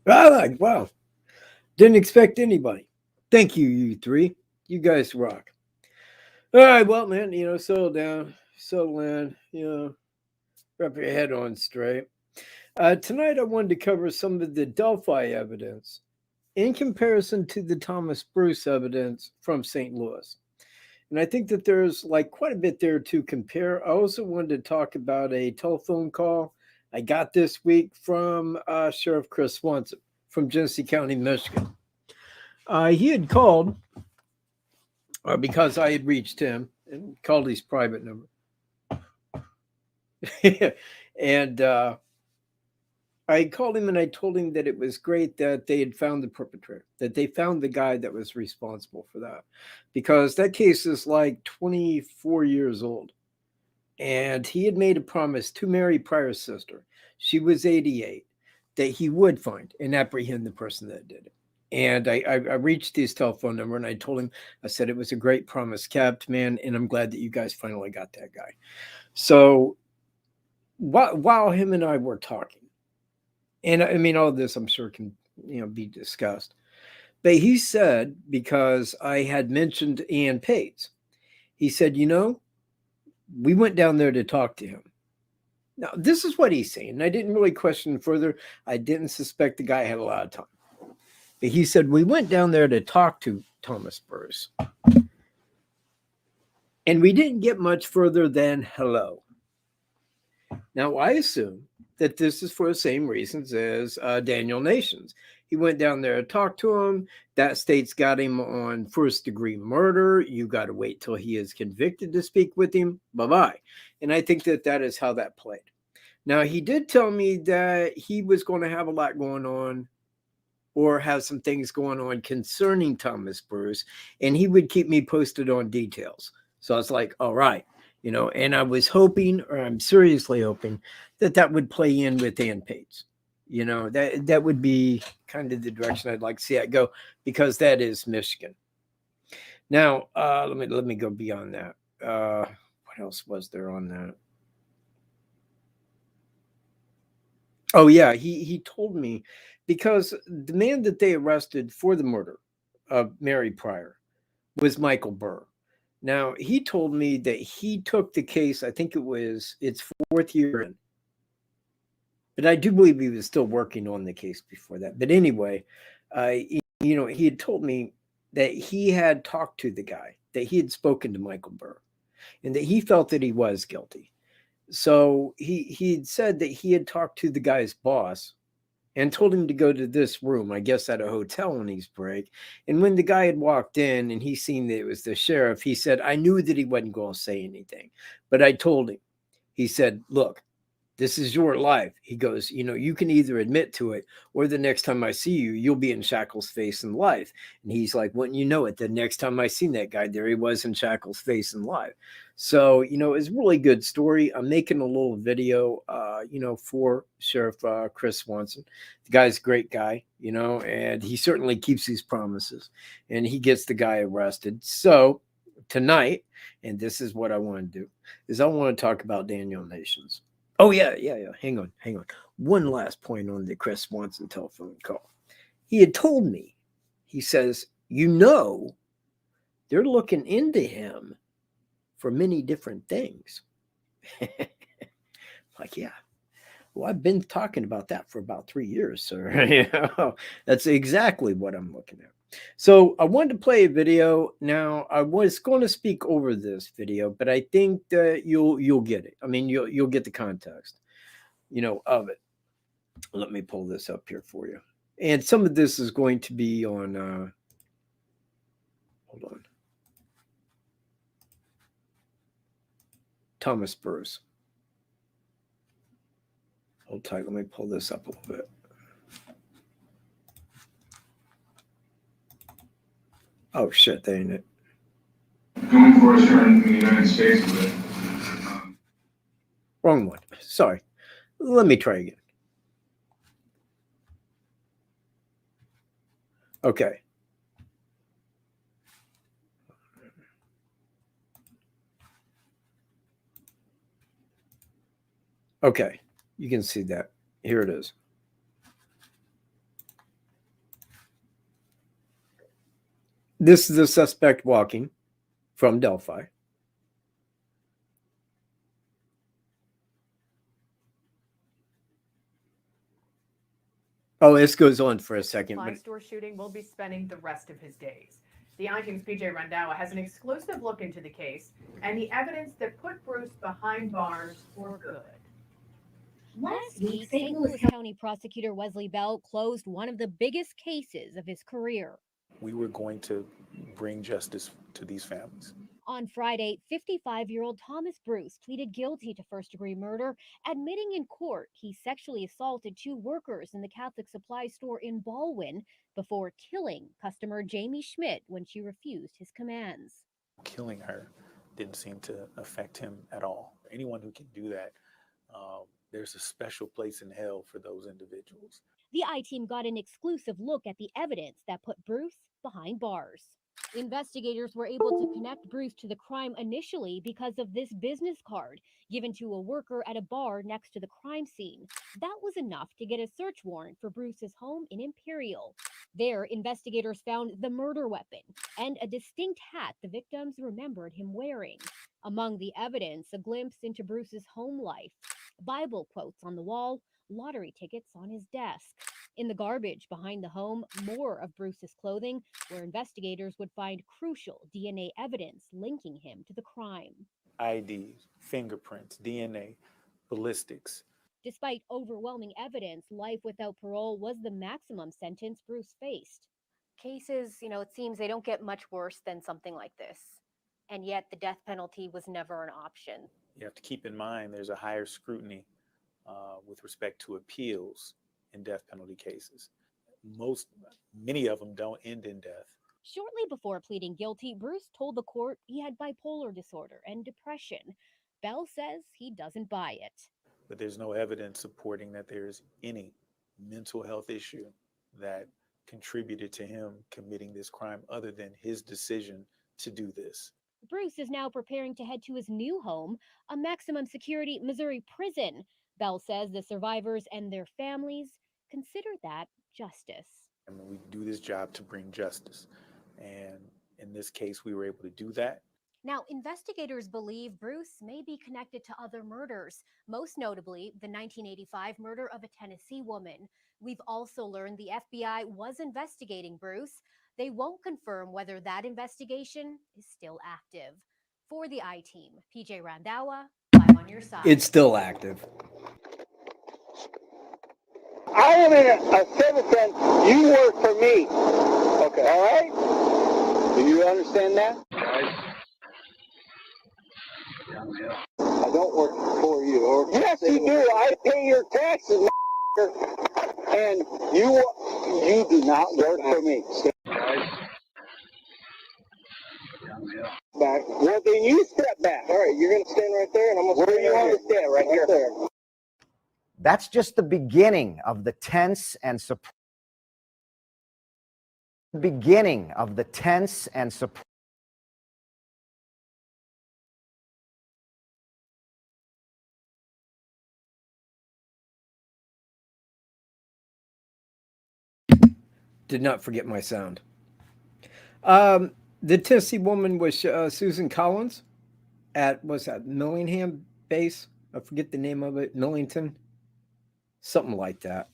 Ah, wow. Didn't expect anybody. Thank you, you three. You guys rock. All right, well, man, settle down, settle in, wrap your head on straight. Tonight, I wanted to cover some of the Delphi evidence in comparison to the Thomas Bruce evidence from St. Louis. And I think that there's like quite a bit there to compare. I also wanted to talk about a telephone call I got this week from Sheriff Chris Swanson from Genesee County, Michigan. He had called because I had reached him and called his private number. and I called him and I told him that it was great that they had found the perpetrator, that they found the guy that was responsible for that. Because that case is like 24 years old. And he had made a promise to Mary Pryor's sister. She was 88, that he would find and apprehend the person that did it. And I reached his telephone number and I told him, I said, it was a great promise kept, man. And I'm glad that you guys finally got that guy. So while him and I were talking, and I mean, all of this I'm sure can, be discussed. But he said, because I had mentioned Ian Pates, he said, we went down there to talk to him. Now, this is what he's saying. I didn't really question further. I didn't suspect the guy had a lot of time. But he said, we went down there to talk to Thomas Bruce. And we didn't get much further than hello. Now, I assume that this is for the same reasons as Daniel Nations. He went down there to talk to him. That state's got him on first-degree murder. You got to wait till he is convicted to speak with him. Bye-bye. And I think that that is how that played. Now, he did tell me that he was going to have a lot going on or have some things going on concerning Thomas Bruce, and he would keep me posted on details. So I was like, all right, and I was hoping, or I'm seriously hoping, that that would play in with Ann Pates. That would be kind of the direction I'd like to see it go, because that is Michigan. Now, let me go beyond that. What else was there on that? Oh yeah, he told me, because the man that they arrested for the murder of Mary Pryor was Michael Burr. Now, he told me that he took the case, I think its fourth year in. But I do believe he was still working on the case before that. But anyway, he had told me that he had talked to the guy, that he had spoken to Michael Burr, and that he felt that he was guilty. So he had said that he had talked to the guy's boss and told him to go to this room, I guess at a hotel on his break. And when the guy had walked in and he seen that it was the sheriff, he said, I knew that he wasn't going to say anything, but I told him. He said, look, this is your life. He goes, you can either admit to it, or the next time I see you, you'll be in Shackles' face and life. And he's like, wouldn't you know it? The next time I seen that guy, there he was in Shackles' face and life. So, it's a really good story. I'm making a little video, for Sheriff Chris Swanson. The guy's a great guy, and he certainly keeps his promises, and he gets the guy arrested. So tonight, and this is what I want to do, is I want to talk about Daniel Nations. Oh, yeah. Hang on. One last point on the Chris Swanson telephone call. He had told me, he says, they're looking into him for many different things. Like, yeah. Well, I've been talking about that for about 3 years, sir. That's exactly what I'm looking at. So I wanted to play a video. Now, I was going to speak over this video, but I think that you'll get it. I mean, you'll get the context, of it. Let me pull this up here for you. And some of this is going to be on. Hold on. Thomas Bruce. Hold tight. Let me pull this up a little bit. Oh shit, that ain't it. Going for us here in the United States. Wrong one. Sorry. Let me try again. Okay. Okay. You can see that. Here it is. This is the suspect walking from Delphi. Oh, this goes on for a second. But store shooting will be spending the rest of his days. The iTunes PJ Randawa has an exclusive look into the case and the evidence that put Bruce behind bars for good. Last week, St. Louis County Prosecutor Wesley Bell closed one of the biggest cases of his career. We were going to bring justice to these families. On Friday, 55-year-old Thomas Bruce pleaded guilty to first-degree murder, admitting in court he sexually assaulted 2 workers in the Catholic supply store in Baldwin before killing customer Jamie Schmidt when she refused his commands. Killing her didn't seem to affect him at all. Anyone who can do that, there's a special place in hell for those individuals. The I-Team got an exclusive look at the evidence that put Bruce behind bars. Investigators were able to connect Bruce to the crime initially because of this business card given to a worker at a bar next to the crime scene. That was enough to get a search warrant for Bruce's home in Imperial. There, investigators found the murder weapon and a distinct hat the victims remembered him wearing. Among the evidence, a glimpse into Bruce's home life, Bible quotes on the wall, lottery tickets on his desk. In the garbage behind the home, more of Bruce's clothing, where investigators would find crucial DNA evidence linking him to the crime. IDs, fingerprints, DNA, ballistics. Despite overwhelming evidence, life without parole was the maximum sentence Bruce faced. Cases, it seems they don't get much worse than something like this. And yet the death penalty was never an option. You have to keep in mind there's a higher scrutiny with respect to appeals in death penalty cases. Many of them don't end in death. Shortly before pleading guilty, Bruce told the court he had bipolar disorder and depression. Bell says he doesn't buy it. But there's no evidence supporting that there's any mental health issue that contributed to him committing this crime other than his decision to do this. Bruce is now preparing to head to his new home, a maximum security Missouri prison. Bell says the survivors and their families consider that justice. I mean, we do this job to bring justice. And in this case, we were able to do that. Now, investigators believe Bruce may be connected to other murders, most notably the 1985 murder of a Tennessee woman. We've also learned the FBI was investigating Bruce. They won't confirm whether that investigation is still active. For the I-Team, PJ Randawa, live on your side. It's still active. I am a citizen. You work for me. Okay. All right? Do you understand that? I don't work for you. Or yes, you do. I pay your taxes, and you do not work for me. Back. Well, then you step back. All right, you're going to stand right there, and I'm going to stand right here. Where you want to stand? Right here. There. That's just the beginning of the tense and surprise. Did not forget my sound. The Tennessee woman was Susan Collins at, what's that, Millingham base? I forget the name of it. Millington? Something like that.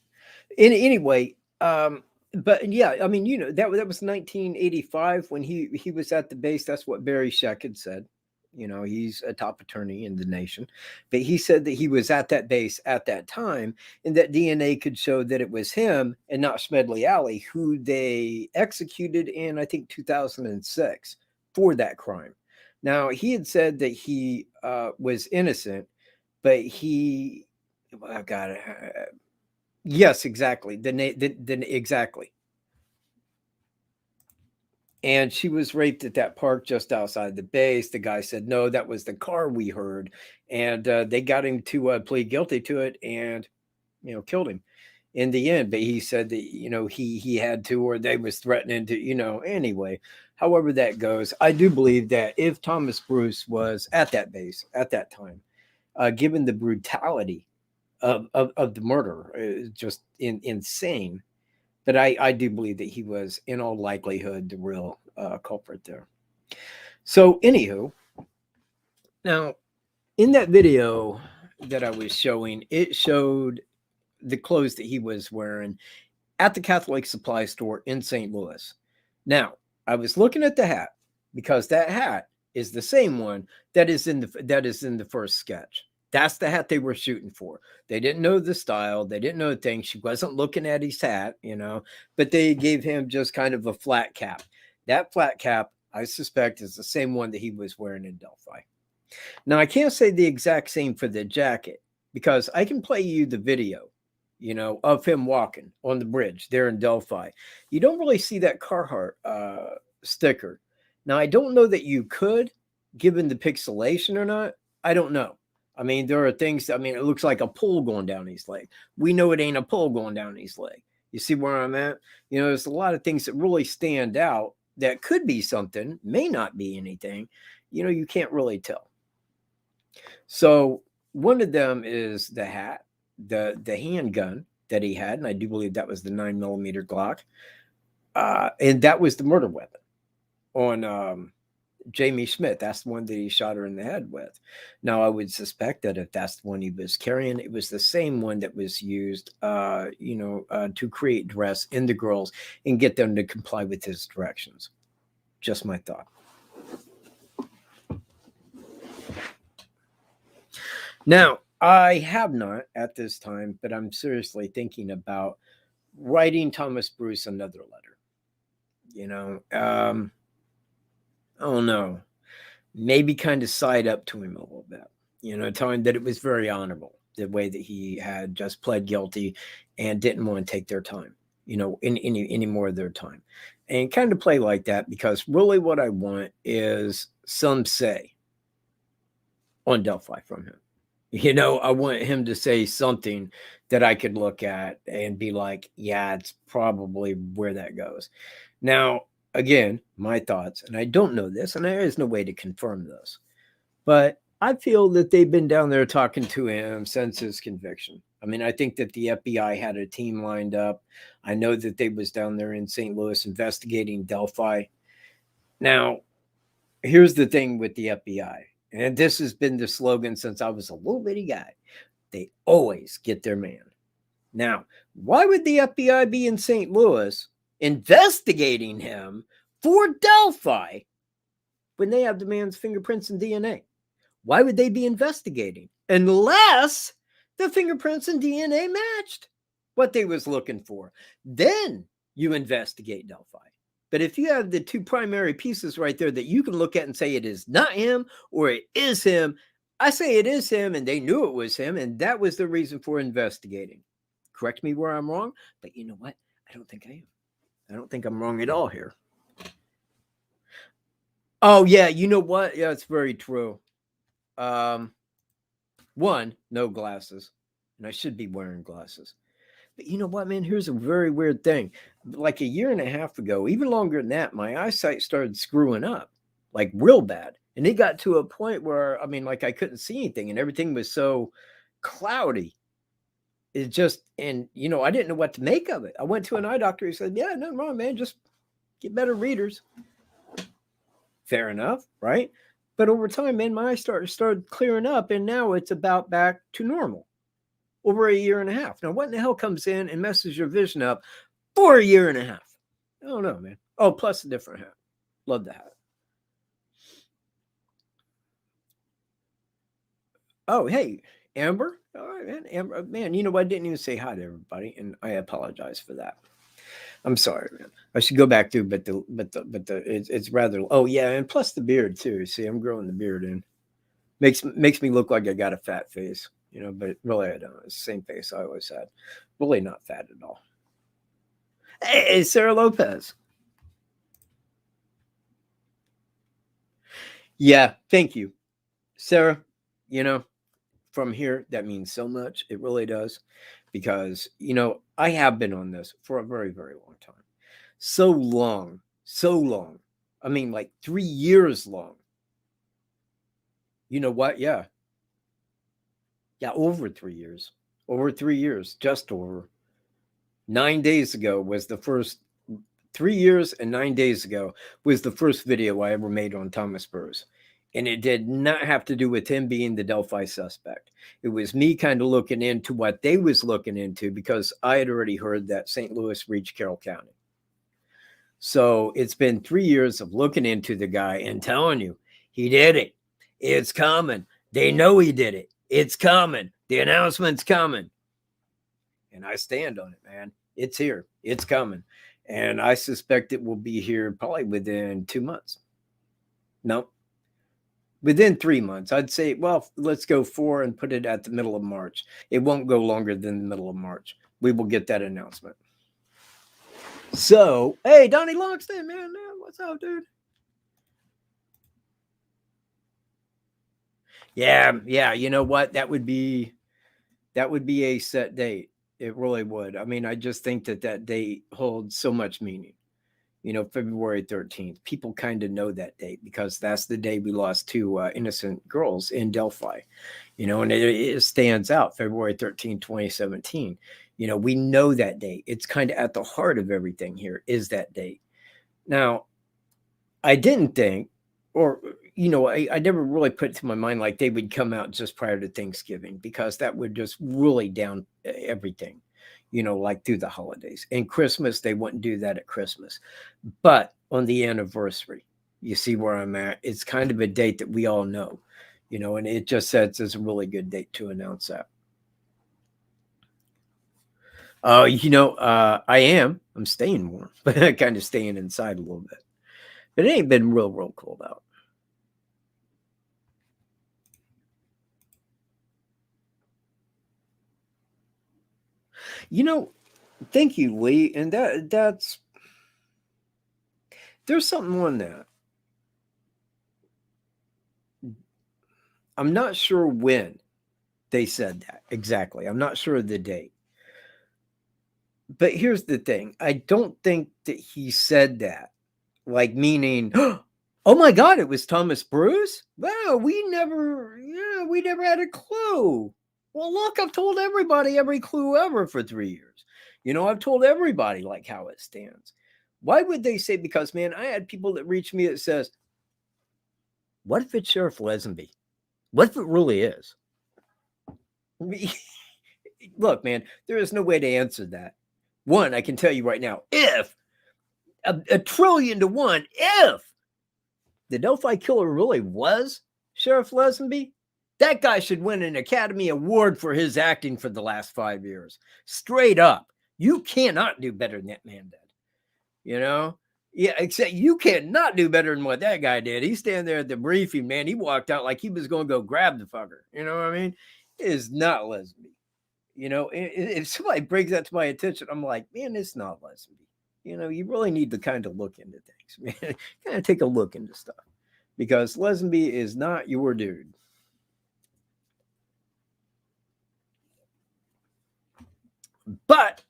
Anyway, but yeah, I mean, that was 1985 when he was at the base. That's what Barry Scheck had said. He's a top attorney in the nation, but he said that he was at that base at that time and that DNA could show that it was him and not Smedley Alley, who they executed in, I think, 2006 for that crime. Now, he had said that he was innocent, but I got it. Yes, exactly. Exactly. And she was raped at that park just outside the base. The guy said, no, that was the car we heard. And they got him to plead guilty to it and, killed him in the end. But he said that, he had to, or they was threatening to, anyway, however that goes. I do believe that if Thomas Bruce was at that base at that time, given the brutality of the murder, just insane, But I do believe that he was, in all likelihood, the real culprit there. So, anywho, now in that video that I was showing, it showed the clothes that he was wearing at the Catholic supply store in St. Louis. Now, I was looking at the hat because that hat is the same one that is in the first sketch. That's the hat they were shooting for. They didn't know the style. They didn't know the thing. She wasn't looking at his hat, but they gave him just kind of a flat cap. That flat cap, I suspect, is the same one that he was wearing in Delphi. Now, I can't say the exact same for the jacket because I can play you the video, of him walking on the bridge there in Delphi. You don't really see that Carhartt sticker. Now, I don't know that you could, given the pixelation or not. I don't know. I mean, there are things, it looks like a pole going down his leg. We know it ain't a pole going down his leg. You see where I'm at? There's a lot of things that really stand out that could be something, may not be anything. You can't really tell. So one of them is the hat, the handgun that he had, and I do believe that was the 9mm Glock. And that was the murder weapon on Jamie Smith. That's the one that he shot her in the head with. Now, I would suspect that if that's the one he was carrying, it was the same one that was used, to create duress in the girls and get them to comply with his directions. Just my thought. Now, I have not at this time, but I'm seriously thinking about writing Thomas Bruce another letter. Oh no, maybe kind of side up to him a little bit, telling him that it was very honorable the way that he had just pled guilty and didn't want to take their time, in any more of their time, and kind of play like that, because really what I want is some say on Delphi from him. I want him to say something that I could look at and be like, yeah, it's probably where that goes. Now, again, my thoughts, and I don't know this, and there is no way to confirm this, but I feel that they've been down there talking to him since his conviction. I think that the FBI had a team lined up. I know that they was down there in St. Louis investigating Delphi. Now, here's the thing with the FBI, and this has been the slogan since I was a little bitty guy. They always get their man. Now, why would the FBI be in St. Louis investigating him for Delphi when they have the man's fingerprints and DNA? Why would they be investigating unless the fingerprints and DNA matched what they was looking for? Then you investigate Delphi. But if you have the two primary pieces right there that you can look at and say it is not him or it is him, I say it is him, and they knew it was him, and that was the reason for investigating. Correct me where I'm wrong, but you know what? I don't think I am. I don't think I'm wrong at all here. Oh, yeah, you know what? Yeah, it's very true. One, no glasses, and I should be wearing glasses. But you know what, man? Here's a very weird thing. Like a year and a half ago, even longer than that, my eyesight started screwing up, like real bad. And it got to a point where, I couldn't see anything, and everything was so cloudy. It just, and, I didn't know what to make of it. I went to an eye doctor. He said, yeah, nothing wrong, man. Just get better readers. Fair enough, right? But over time, man, my eyes started clearing up, and now it's about back to normal. Over a year and a half. Now, what in the hell comes in and messes your vision up for a year and a half? I don't know, man. Oh, plus a different hat. Love the hat. Oh, hey, Amber. All right, man. Amber, man, you know what? I didn't even say hi to everybody, and I apologize for that. I'm sorry, man. I should go back to, but it's rather. Oh yeah, and plus the beard too. See, I'm growing the beard in. Makes me look like I got a fat face. But really I don't. It's the same face I always had. Really not fat at all. Hey, Sarah Lopez. Yeah, thank you. Sarah, from here, that means so much. It really does. Because, I have been on this for a very, very long time. So long. Like 3 years long. You know what? Yeah. Yeah, over 3 years. Over 3 years, just over. 9 days ago was the first, 3 years and 9 days ago was the first video I ever made on Thomas Burrs. And it did not have to do with him being the Delphi suspect. It was me kind of looking into what they was looking into, because I had already heard that St. Louis reached Carroll County. So it's been 3 years of looking into the guy and telling you, he did it. It's coming. They know he did it. It's coming. The announcement's coming. And I stand on it, man. It's here. It's coming. And I suspect it will be here probably within 2 months. No, within 3 months. I'd say, well, let's go 4 and put it at the middle of March. It won't go longer than the middle of March. We will get that announcement. So, hey, Donnie Longston, man, what's up, dude? Yeah, you know what? That would be a set date. It really would. I mean, I just think that date holds so much meaning. You know, February 13th. People kind of know that date because that's the day we lost 2 innocent girls in Delphi. You know, and it stands out, February 13, 2017. You know, we know that date. It's kind of at the heart of everything here is that date. Now, I didn't think, or, you know, I never really put it to my mind like they would come out just prior to Thanksgiving, because that would just really down everything, you know, like through the holidays. And Christmas, they wouldn't do that at Christmas. But on the anniversary, you see where I'm at. It's kind of a date that we all know, you know, and it just says it's a really good date to announce that. You know, I'm staying warm, but kind of staying inside a little bit. But it ain't been real cold out. You know, thank you, Lee. And that's there's something on that. I'm not sure when they said that exactly. I'm not sure of the date. But here's the thing. I don't think that he said that, like meaning, oh my God, it was Thomas Bruce? Wow, we never had a clue. Well, look, I've told everybody every clue ever for 3 years. You know, I've told everybody like how it stands. Why would they say? Because, man, I had people that reach me that says, what if it's Sheriff Lesenby? What if it really is? Look, man, there is no way to answer that. One, I can tell you right now, if a trillion to one, if the Delphi killer really was Sheriff Lesenby, that guy should win an Academy Award for his acting for the last 5 years. Straight up. You cannot do better than that man did. You know? Yeah, except you cannot do better than what that guy did. He's standing there at the briefing, man. He walked out like he was going to go grab the fucker. You know what I mean? It is not Lesenby. You know, if somebody brings that to my attention, I'm like, man, it's not Lesenby. You know, you really need to kind of look into things, man. Kind of take a look into stuff, because Lesenby is not your dude. But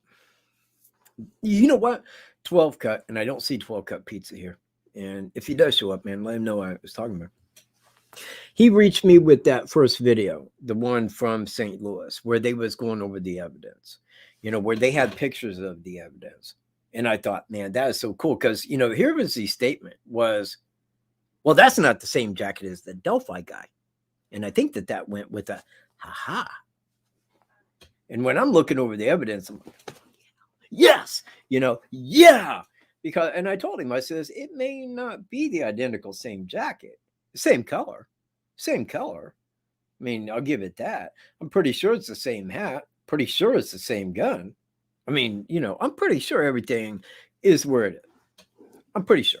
you know what? 12 cut, and I don't see 12 cut pizza here. And if he does show up, man, let him know I was talking about. He reached me with that first video, the one from St. Louis, where they was going over the evidence, you know, where they had pictures of the evidence. And I thought, man, that is so cool. Because, you know, here was the statement was, well, that's not the same jacket as the Delphi guy. And I think that went with a ha-ha. And when I'm looking over the evidence, I'm like, yes, you know, yeah. Because, and I told him, I says, it may not be the identical same jacket, same color. I mean, I'll give it that. I'm pretty sure it's the same hat. Pretty sure it's the same gun. I mean, you know, I'm pretty sure everything is where it is. I'm pretty sure.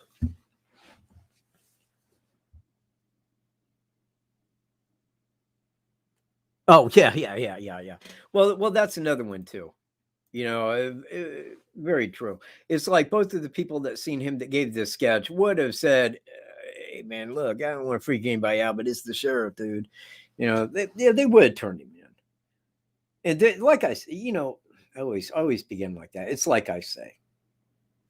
Oh, yeah. Well, that's another one too. You know, very true. It's like both of the people that seen him that gave this sketch would have said, hey, man, look, I don't want to freak anybody out, but it's the sheriff, dude. You know, they would have turned him in. And like I say, you know, I always begin like that. It's like I say.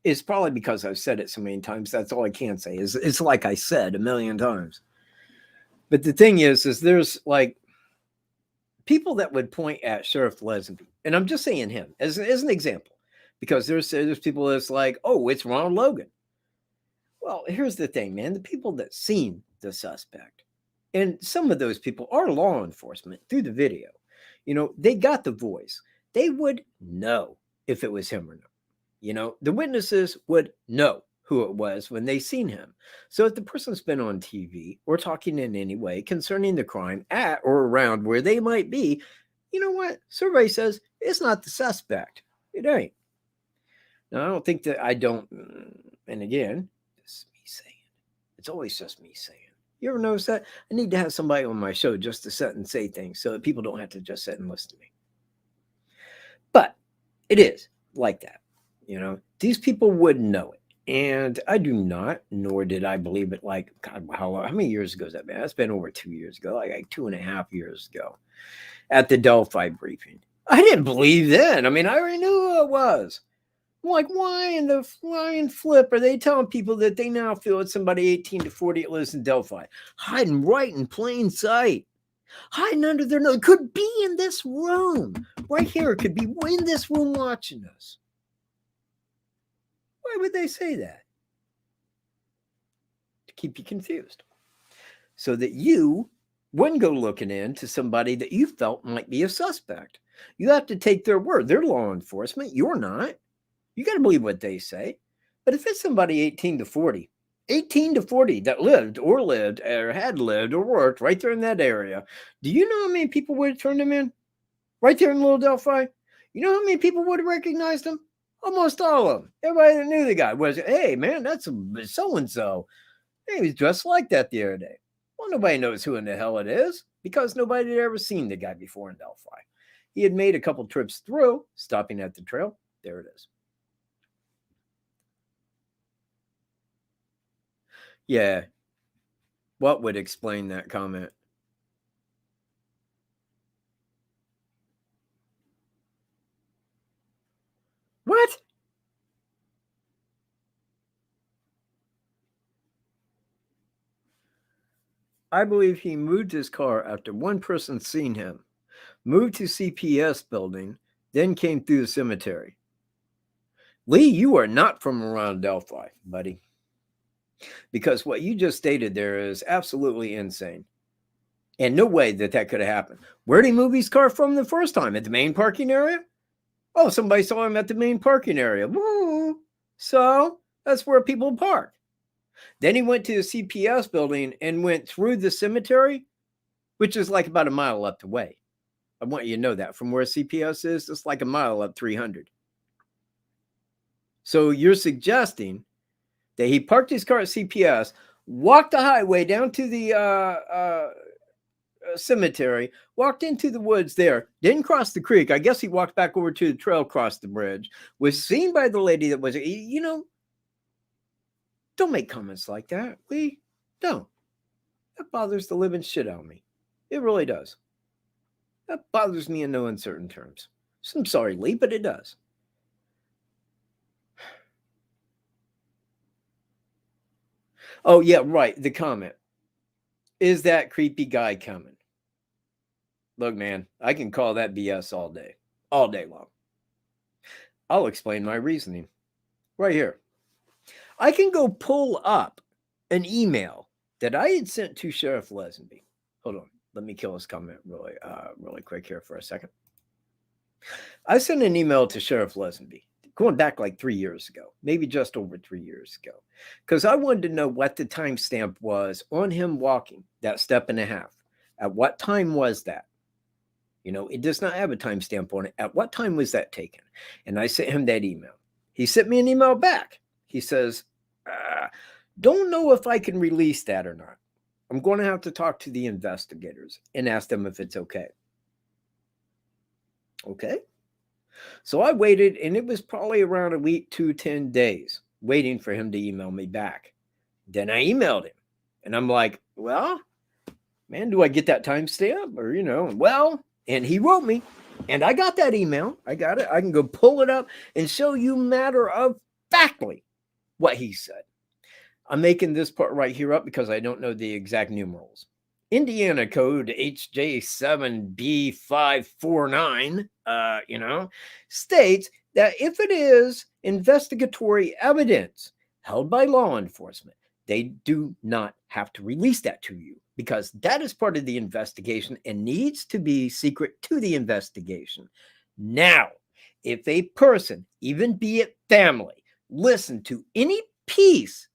It's probably because I've said it so many times. That's all I can say is it's like I said a million times. But the thing is there's like people that would point at Sheriff Lesenby, and I'm just saying him as an example. because there's people that's like, oh, it's Ronald Logan. Well, here's the thing, man. The people that seen the suspect, and some of those people are law enforcement through the video. You know, they got the voice. They would know if it was him or not. You know, the witnesses would know who it was when they seen him. So if the person's been on TV or talking in any way concerning the crime at or around where they might be, you know what? Survey says it's not the suspect. It ain't. Now, I don't think that and again, it's me saying, it's always just me saying. You ever notice that? I need to have somebody on my show just to sit and say things so that people don't have to just sit and listen to me. But it is like that. You know, these people would know it. And I do not, nor did I believe it like, God, how many years ago is that, man? That's been over 2 years ago, like 2.5 years ago at the Delphi briefing. I didn't believe then. I mean, I already knew who it was. I'm like, why in the flying flip are they telling people that they now feel it's somebody 18 to 40 that lives in Delphi? Hiding right in plain sight. Hiding under their nose. It could be in this room. Right here. It could be in this room watching us. Why would they say that? To keep you confused. So that you wouldn't go looking into somebody that you felt might be a suspect. You have to take their word. They're law enforcement. You're not. You got to believe what they say. But if it's somebody 18 to 40 that lived or had lived or worked right there in that area, do you know how many people would have turned them in? Right there in Little Delphi? You know how many people would have recognized him? Almost all of them. Everybody that knew the guy was, hey, man, that's so-and-so. He was dressed like that the other day. Well, nobody knows who in the hell it is because nobody had ever seen the guy before in Delphi. He had made a couple trips through, stopping at the trail. There it is. Yeah. What would explain that comment? What? I believe he moved his car after one person seen him, moved to CPS building, then came through the cemetery. Lee, you are not from around Delphi, buddy. Because what you just stated there is absolutely insane. And no way that could have happened. Where did he move his car from the first time? At the main parking area? Oh, somebody saw him at the main parking area. Woo! So that's where people park. Then he went to the CPS building and went through the cemetery, which is like about a mile up the way. I want you to know that from where CPS is, it's like a mile up 300. So you're suggesting that he parked his car at CPS, walked the highway down to the cemetery, walked into the woods there, didn't cross the creek. I guess he walked back over to the trail, crossed the bridge, was seen by the lady that was, you know, don't make comments like that. We don't. That bothers the living shit out of me. It really does. That bothers me in no uncertain terms. So I'm sorry, Lee, but it does. Oh, yeah, right. The comment. Is that creepy guy coming? Look, man, I can call that BS all day long. I'll explain my reasoning right here. I can go pull up an email that I had sent to Sheriff Lesenby. Hold on. Let me kill this comment really quick here for a second. I sent an email to Sheriff Lesenby going back like 3 years ago, maybe just over 3 years ago, because I wanted to know what the timestamp was on him walking that step and a half. At what time was that? You know, it does not have a timestamp on it. At what time was that taken? And I sent him that email. He sent me an email back. He says, don't know if I can release that or not. I'm going to have to talk to the investigators and ask them if it's okay. Okay. So I waited, and it was probably around a week to 10 days waiting for him to email me back. Then I emailed him, and I'm like, well, man, do I get that timestamp? Or, you know, well, and he wrote me, and I got that email. I got it. I can go pull it up and show you matter of factly what he said. I'm making this part right here up because I don't know the exact numerals. Indiana Code HJ7B549, states that if it is investigatory evidence held by law enforcement, they do not have to release that to you because that is part of the investigation and needs to be secret to the investigation. Now, if a person, even be it family, listen to any piece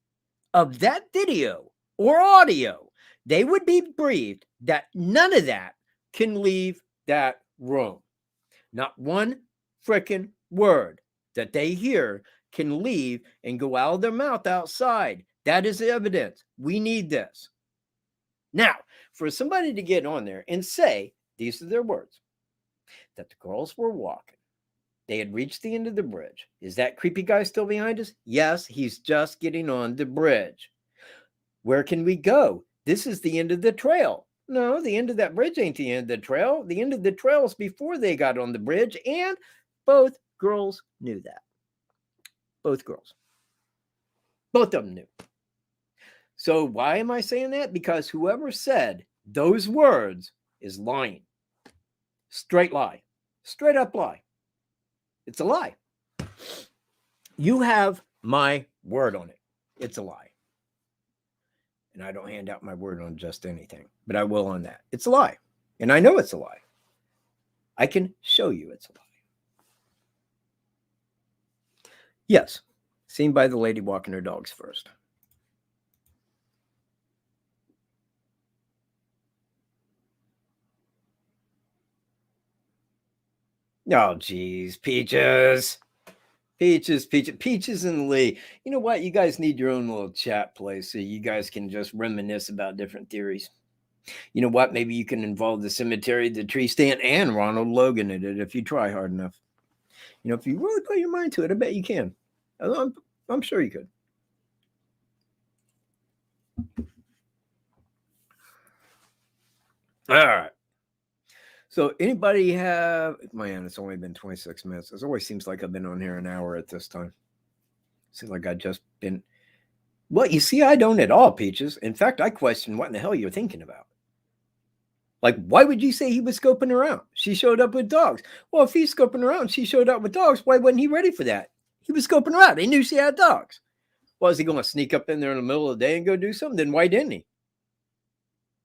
of that video or audio, they would be briefed that none of that can leave that room. Not one freaking word that they hear can leave and go out of their mouth outside. That is evidence. We need this. Now, for somebody to get on there and say, these are their words, that the girls were walking. They had reached the end of the bridge. Is that creepy guy still behind us? Yes, he's just getting on the bridge. Where can we go? This is the end of the trail. No, the end of that bridge ain't the end of the trail. The end of the trail is before they got on the bridge, and both girls knew that. Both girls. Both of them knew. So why am I saying that? Because whoever said those words is lying. Straight lie. Straight up lie. It's a lie. You have my word on it. It's a lie. And I don't hand out my word on just anything, but I will on that. It's a lie. And I know it's a lie. I can show you it's a lie. Yes, seen by the lady walking her dogs first. Oh, geez, Peaches. Peaches and Lee. You know what? You guys need your own little chat place so you guys can just reminisce about different theories. You know what? Maybe you can involve the cemetery, the tree stand, and Ronald Logan in it if you try hard enough. You know, if you really put your mind to it, I bet you can. I'm sure you could. All right. So anybody have, man, it's only been 26 minutes. It always seems like I've been on here an hour at this time. Seems like I just been, well, you see, I don't at all, Peaches. In fact, I question what in the hell you're thinking about. Like, why would you say he was scoping around? She showed up with dogs. Well, if he's scoping around, she showed up with dogs. Why wasn't he ready for that? He was scoping around. He knew she had dogs. Well, is he going to sneak up in there in the middle of the day and go do something? Then why didn't he?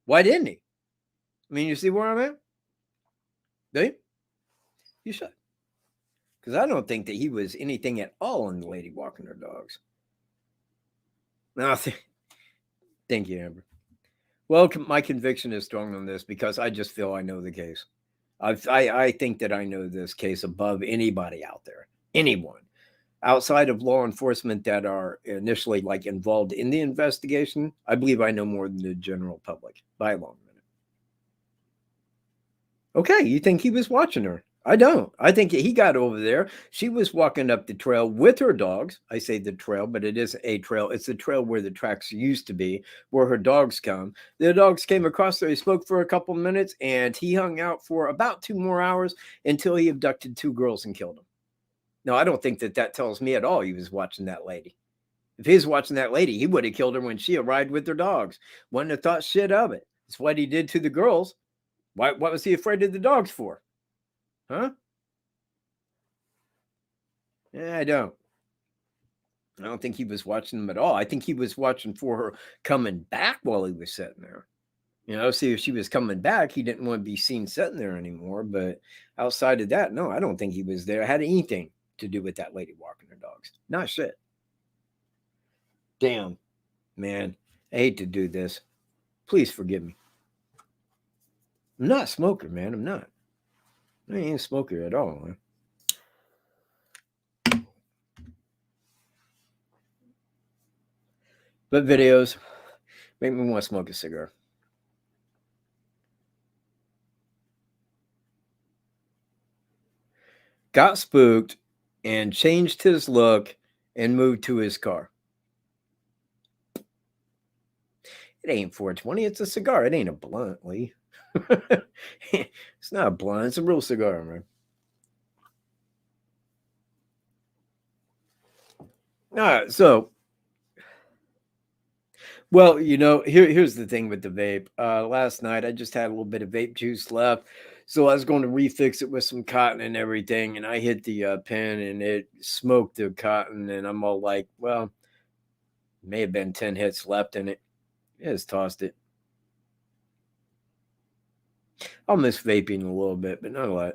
Why didn't he? I mean, you see where I'm at? Do you? You should. Because I don't think that he was anything at all on the lady walking her dogs. No, thank you, Amber. Well, my conviction is strong on this because I just feel I know the case. I think that I know this case above anybody out there, anyone outside of law enforcement that are initially like involved in the investigation. I believe I know more than the general public by a long minute. Okay, you think he was watching her? I don't. I think he got over there. She was walking up the trail with her dogs. I say the trail, but it is a trail. It's the trail where the tracks used to be, where her dogs come. The dogs came across there. He spoke for a couple minutes, and he hung out for about 2 more hours until he abducted 2 girls and killed them. No, I don't think that tells me at all he was watching that lady. If he was watching that lady, he would have killed her when she arrived with her dogs. Wouldn't have thought shit of it. It's what he did to the girls. What was he afraid of the dogs for? Huh? Yeah, I don't think he was watching them at all. I think he was watching for her coming back while he was sitting there. You know, see if she was coming back, he didn't want to be seen sitting there anymore. But outside of that, no, I don't think he was there. It had anything to do with that lady walking her dogs. Not shit. Damn, man. I hate to do this. Please forgive me. I'm not a smoker, man. I'm not. I ain't a smoker at all, man. But videos make me want to smoke a cigar. Got spooked and changed his look and moved to his car. It ain't 420. It's a cigar. It ain't a blunt, Lee. It's not a blunt. It's a real cigar, man. All right. So Well, here's the thing with the vape. Last night I just had a little bit of vape juice left, so I was going to refix it with some cotton and everything, and I hit the pen and it smoked the cotton, and I'm all like, well, may have been 10 hits left in it. I just tossed it. I'll miss vaping a little bit, but not a lot.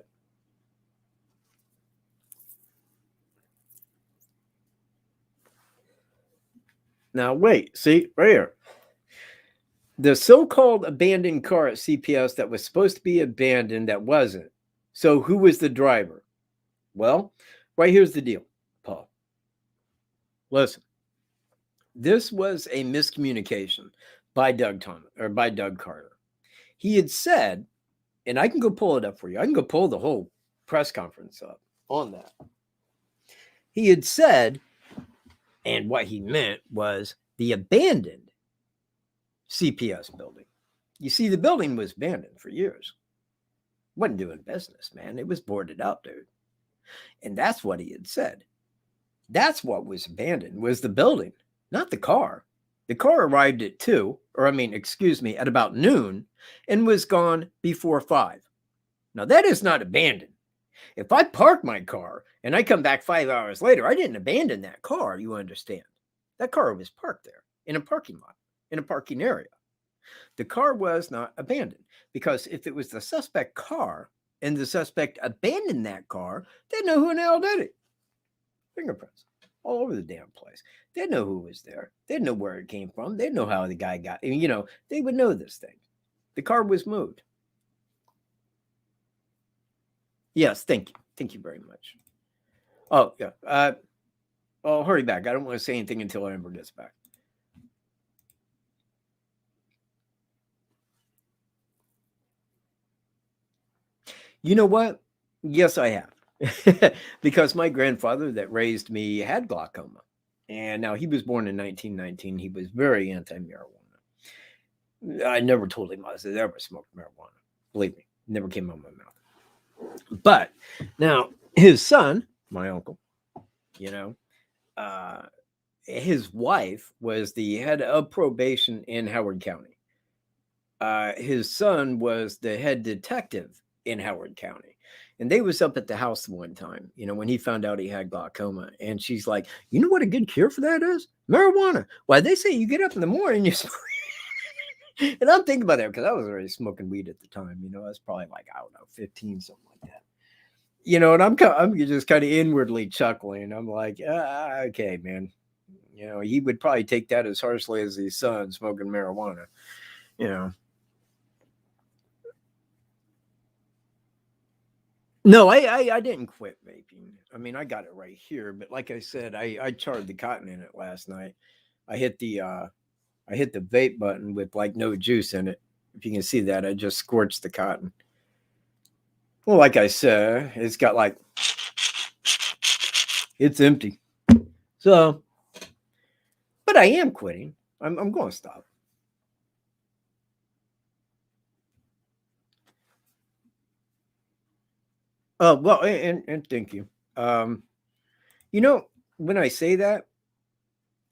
Now, wait, see, right here. The so-called abandoned car at CPS that was supposed to be abandoned that wasn't. So who was the driver? Well, right here's the deal, Paul. Listen, this was a miscommunication by Doug Carter. He had said, and I can go pull it up for you. I can go pull the whole press conference up on that. He had said, and what he meant was the abandoned CPS building. You see, the building was abandoned for years. Wasn't doing business, man. It was boarded up, dude. And that's what he had said. That's what was abandoned, was the building, not the car. The car arrived at at about noon and was gone before 5. Now, that is not abandoned. If I park my car and I come back 5 hours later, I didn't abandon that car, you understand. That car was parked there in a parking lot, in a parking area. The car was not abandoned, because if it was the suspect car and the suspect abandoned that car, they'd know who in the hell did it. Fingerprints all over the damn place. They'd know who was there. They'd know where it came from. They'd know how the guy got, they would know this thing. The car was moved. Yes, thank you. Thank you very much. Oh, yeah. I'll hurry back. I don't want to say anything until Amber gets back. You know what? Yes, I have. Because my grandfather that raised me had glaucoma. And now he was born in 1919. He was very anti-marijuana. I never told him I was ever smoked marijuana. Believe me, it never came out of my mouth. But now his son, my uncle, his wife was the head of probation in Howard County. His son was the head detective in Howard County. And they was up at the house one time, when he found out he had glaucoma. And she's like, you know what a good cure for that is? Marijuana. Why, they say you get up in the morning and you smoke. And I'm thinking about that because I was already smoking weed at the time. I was probably like, I don't know, 15, something like that. And I'm just kind of inwardly chuckling. I'm like, okay, man. He would probably take that as harshly as his son smoking marijuana. No, I didn't quit vaping. I mean, I got it right here, but like I said, I charred the cotton in it last night. I hit the vape button with like no juice in it. If you can see that, I just scorched the cotton. Well, like I said, it's got like, it's empty. So, but I am quitting. I'm going to stop. Well, and thank you. When I say that,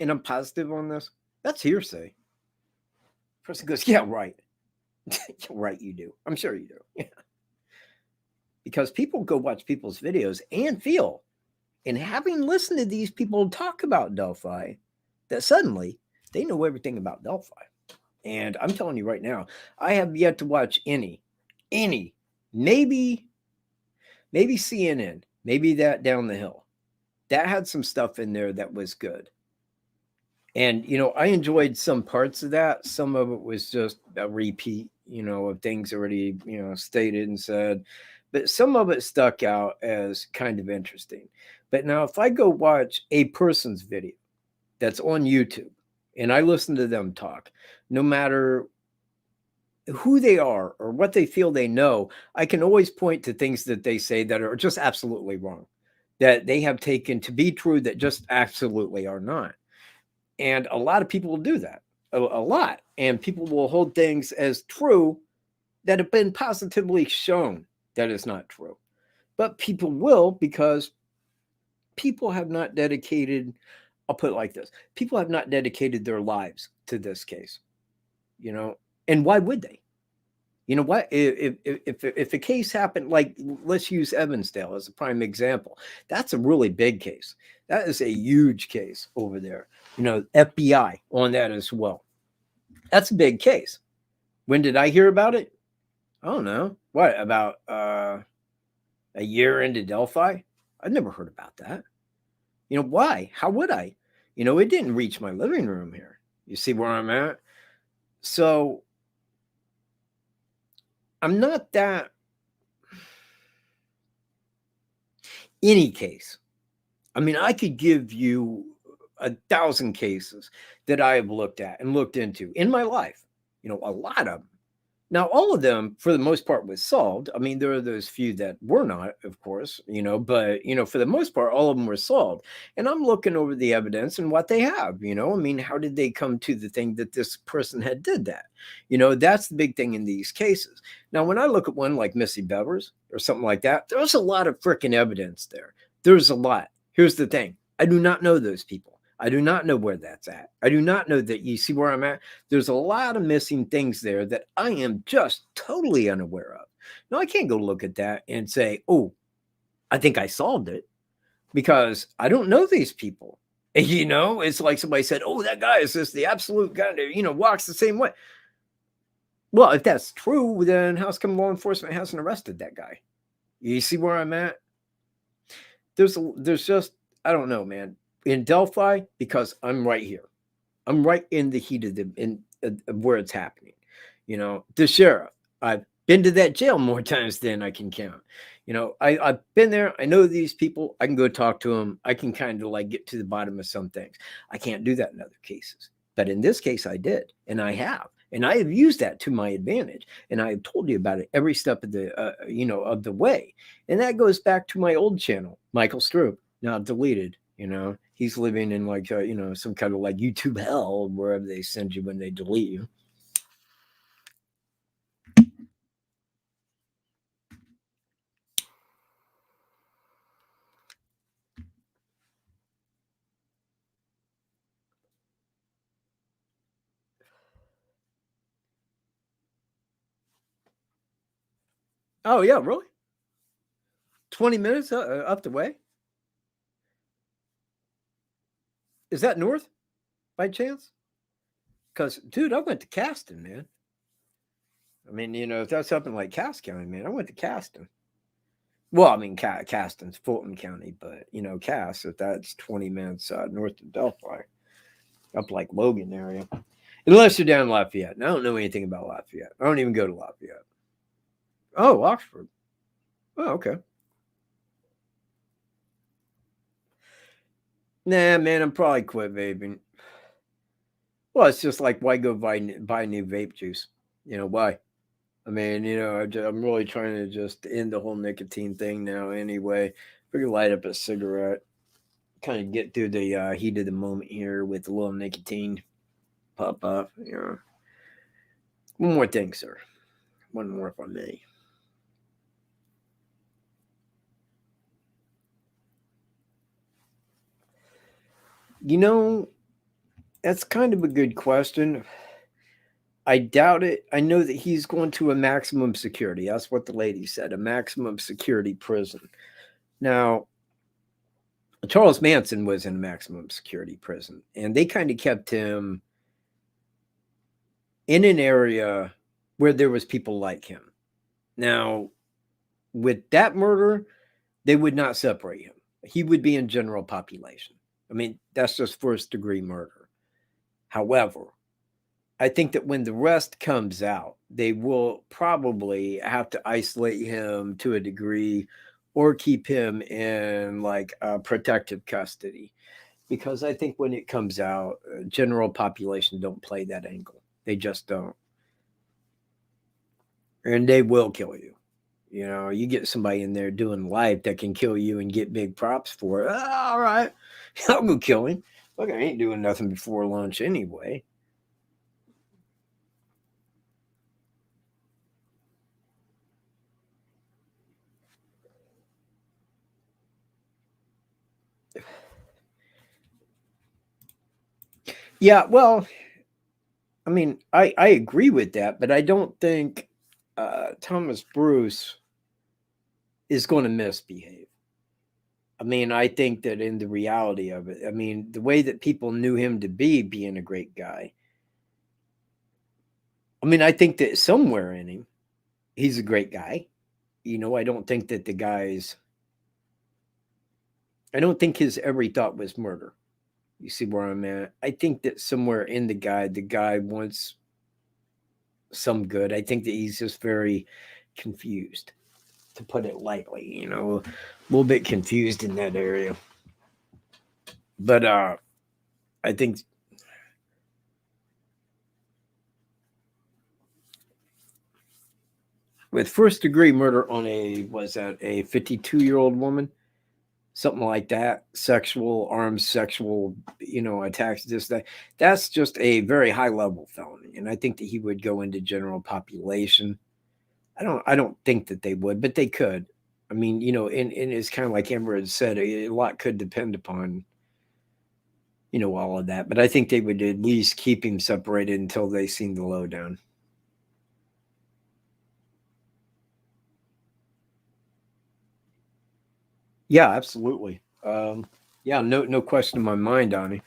and I'm positive on this, that's hearsay. Person goes, yeah, right. Right, you do. I'm sure you do. Yeah. Because people go watch people's videos and feel, and having listened to these people talk about Delphi, that suddenly they know everything about Delphi. And I'm telling you right now, I have yet to watch any, maybe CNN, maybe that down the hill. That had some stuff in there that was good. And, I enjoyed some parts of that. Some of it was just a repeat, of things already, stated and said. But some of it stuck out as kind of interesting. But now if I go watch a person's video that's on YouTube and I listen to them talk, no matter who they are or what they feel they know, I can always point to things that they say that are just absolutely wrong, that they have taken to be true that just absolutely are not. And a lot of people will do that, a lot. And people will hold things as true that have been positively shown that is not true. But people will, because people have not dedicated I'll put it like this. People have not dedicated their lives to this case, and why would they? You know what? If a case happened, like let's use Evansdale as a prime example, that's a really big case. That is a huge case over there. FBI on that as well. That's a big case. When did I hear about it? I don't know. What, about a year into Delphi? I'd never heard about that. Why? How would I? It didn't reach my living room here. You see where I'm at? So I'm not that. Any case. I mean, I could give you 1,000 cases that I have looked at and looked into in my life, a lot of them. Now, all of them, for the most part, was solved. I mean, there are those few that were not, of course, but, for the most part, all of them were solved. And I'm looking over the evidence and what they have, I mean, how did they come to the thing that this person had did that? That's the big thing in these cases. Now, when I look at one like Missy Bevers or something like that, there's a lot of freaking evidence there. There's a lot. Here's the thing. I do not know those people. I do not know where that's at. I do not know that. You see where I'm at? There's a lot of missing things there that I am just totally unaware of. Now, I can't go look at that and say, oh, I think I solved it, because I don't know these people. It's like somebody said, oh, that guy is just the absolute guy that, walks the same way. Well, if that's true, then how's come law enforcement hasn't arrested that guy? You see where I'm at? There's just, I don't know, man. In Delphi, because I'm right here. I'm right in the heat of where it's happening. The sheriff, I've been to that jail more times than I can count. I've been there. I know these people. I can go talk to them. I can kind of like get to the bottom of some things. I can't do that in other cases. But in this case, I did. And I have. And I have used that to my advantage. And I have told you about it every step of the, of the way. And that goes back to my old channel, Michael Stroop, now deleted. He's living in like, some kind of like YouTube hell, wherever they send you when they delete you. Oh, yeah, really? 20 minutes up the way? Is that north by chance? Because, dude, I went to Caston, man. I mean, if that's up in like Cass County, man, I went to Caston. Well, I mean, Caston's Fulton County, but, Cass, if that's 20 minutes north of Delphi, up like Logan area. Unless you're down in Lafayette. And I don't know anything about Lafayette. I don't even go to Lafayette. Oh, Oxford. Oh, okay. Nah, man, I'm probably quit vaping. Well, it's just like, why go buy new vape juice? Why? I mean, I'm really trying to just end the whole nicotine thing now anyway. Figure light up a cigarette, kind of get through the heat of the moment here with a little nicotine pop up. One more thing, sir. One more if I may. That's kind of a good question. I doubt it. I know that he's going to a maximum security. That's what the lady said, a maximum security prison. Now, Charles Manson was in a maximum security prison, and they kind of kept him in an area where there was people like him. Now, with that murder, they would not separate him. He would be in general population. I mean, that's just first-degree murder. However, I think that when the rest comes out, they will probably have to isolate him to a degree or keep him in like protective custody. Because I think when it comes out, general population don't play that angle. They just don't. And they will kill you. You get somebody in there doing life that can kill you and get big props for it. All right, I'll go kill him. Look, I ain't doing nothing before lunch anyway. Yeah, well, I mean, I agree with that, but I don't think Thomas Bruce is going to misbehave. I mean, I think that in the reality of it, I mean, the way that people knew him to be, being a great guy, I mean, I think that somewhere in him, he's a great guy. You know, I don't think that I don't think his every thought was murder. You see where I'm at? I think that somewhere in the guy wants some good. I think that he's just very confused, to put it lightly, you know, a little bit confused in that area. But I think with first degree murder on a 52-year-old woman, something like that, armed sexual, attacks, that's just a very high level felony. And I think that he would go into general population. I don't think that they would, but they could. I mean, and it's kind of like Amber had said, a lot could depend upon, all of that. But I think they would at least keep him separated until they seen the lowdown. Yeah, absolutely. Yeah, no question in my mind, Donnie.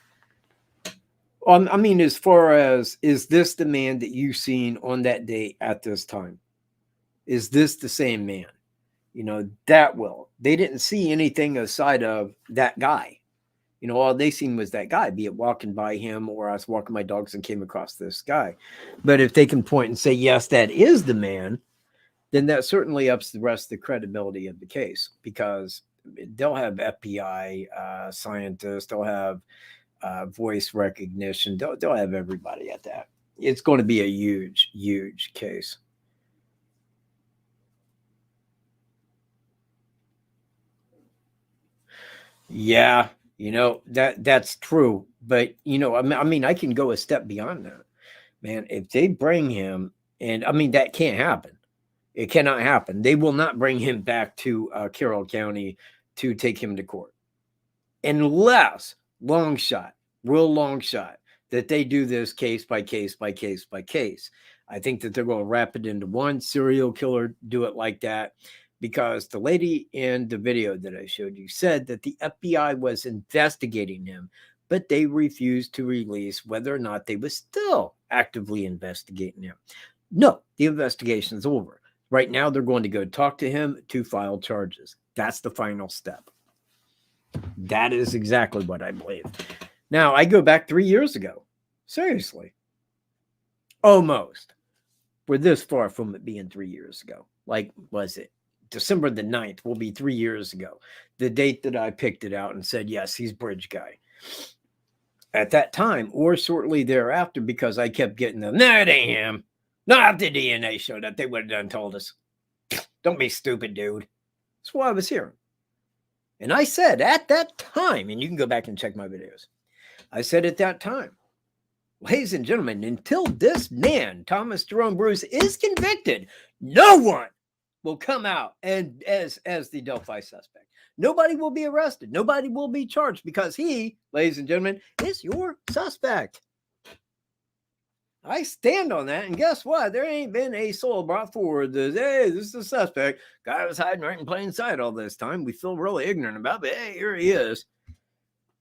I mean, as far as, is this the man that you've seen on that date at this time? Is this the same man? They didn't see anything aside of that guy. All they seen was that guy, be it walking by him or I was walking my dogs and came across this guy. But if they can point and say, yes, that is the man, then that certainly ups the rest of the credibility of the case, because they'll have FBI scientists, they'll have voice recognition, they'll have everybody at that. It's going to be a huge, huge case. Yeah, that's true. But I mean, I can go a step beyond that, man. If they bring him, and I mean, that can't happen. It cannot happen. They will not bring him back to Carroll County to take him to court, unless real long shot, that they do this case by case by case by case. I think that they're going to wrap it into one serial killer, do it like that, because the lady in the video that I showed you said that the FBI was investigating him, but they refused to release whether or not they were still actively investigating him. No, the investigation's over. Right now, they're going to go talk to him to file charges. That's the final step. That is exactly what I believe. Now, I go back 3 years ago. Seriously. Almost. We're this far from it being 3 years ago. Like, was it December the 9th will be 3 years ago. The date that I picked it out and said, yes, he's Bridge Guy. At that time, or shortly thereafter, because I kept getting them, no, it ain't him. Not the DNA showed up. They would have done told us. Don't be stupid, dude. That's what I was hearing. And I said at that time, and you can go back and check my videos, I said at that time, ladies and gentlemen, until this man, Thomas Jerome Bruce, is convicted, no one will come out and as the Delphi suspect. Nobody will be arrested. Nobody will be charged, because he, ladies and gentlemen, is your suspect. I stand on that, and guess what? There ain't been a soul brought forward that, hey, this is the suspect. Guy was hiding right in plain sight all this time. We feel really ignorant about, but hey, here he is.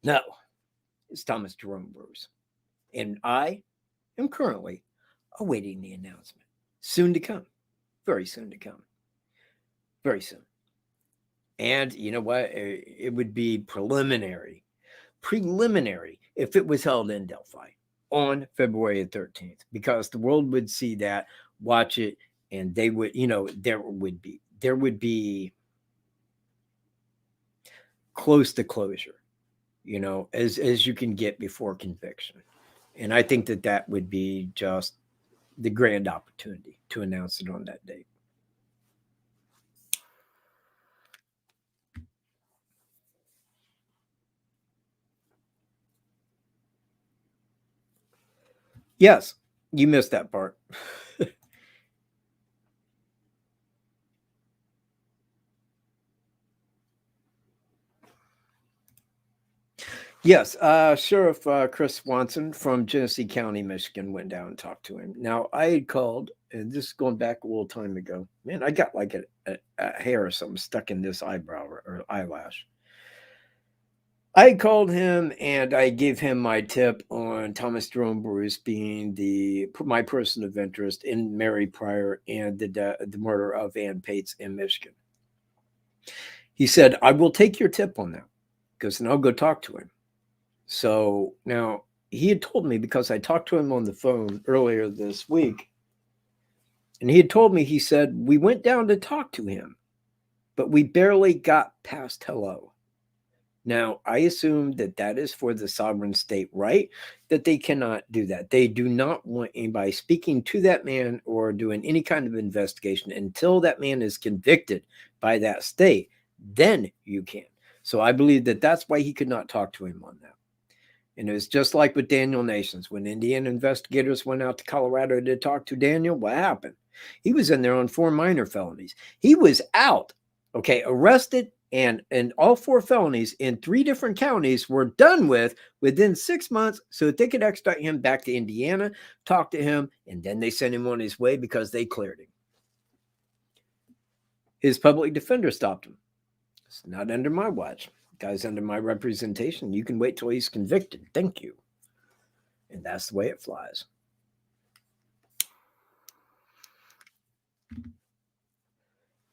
No, it's Thomas Jerome Bruce. And I am currently awaiting the announcement. Soon to come. Very soon to come. Very soon. And you know what? It would be preliminary if it was held in Delphi on February 13th, because the world would see that, watch it, and they would, there would be close to closure, as you can get before conviction. And I think that would be just the grand opportunity to announce it on that date. Yes, you missed that part. Yes, Sheriff Chris Swanson from Genesee County, Michigan, went down and talked to him. Now, I had called, and this is going back a little time ago. Man, I got like a hair or something stuck in this eyebrow or eyelash. I called him and I gave him my tip on Thomas Jerome Bruce being my person of interest in Mary Pryor and the murder of Ann Pates in Michigan. He said, I will take your tip on that because then I'll go talk to him. So now he had told me, because I talked to him on the phone earlier this week, and he had told me, he said, we went down to talk to him, but we barely got past hello. Now, I assume that that is for the sovereign state right, that they cannot do that. They do not want anybody speaking to that man or doing any kind of investigation until that man is convicted by that state. Then you can. So I believe that that's why he could not talk to him on that. And it was just like with Daniel Nations. When Indiana investigators went out to Colorado to talk to Daniel, what happened? He was in there on 4 minor felonies. He was out, okay, arrested, and all 4 felonies in 3 different counties were done with within 6 months so that they could extradite him back to Indiana, talk to him, and then they sent him on his way because they cleared him. His public defender stopped him. It's not under my watch. Guy's under my representation. You can wait till he's convicted. Thank you. And that's the way it flies.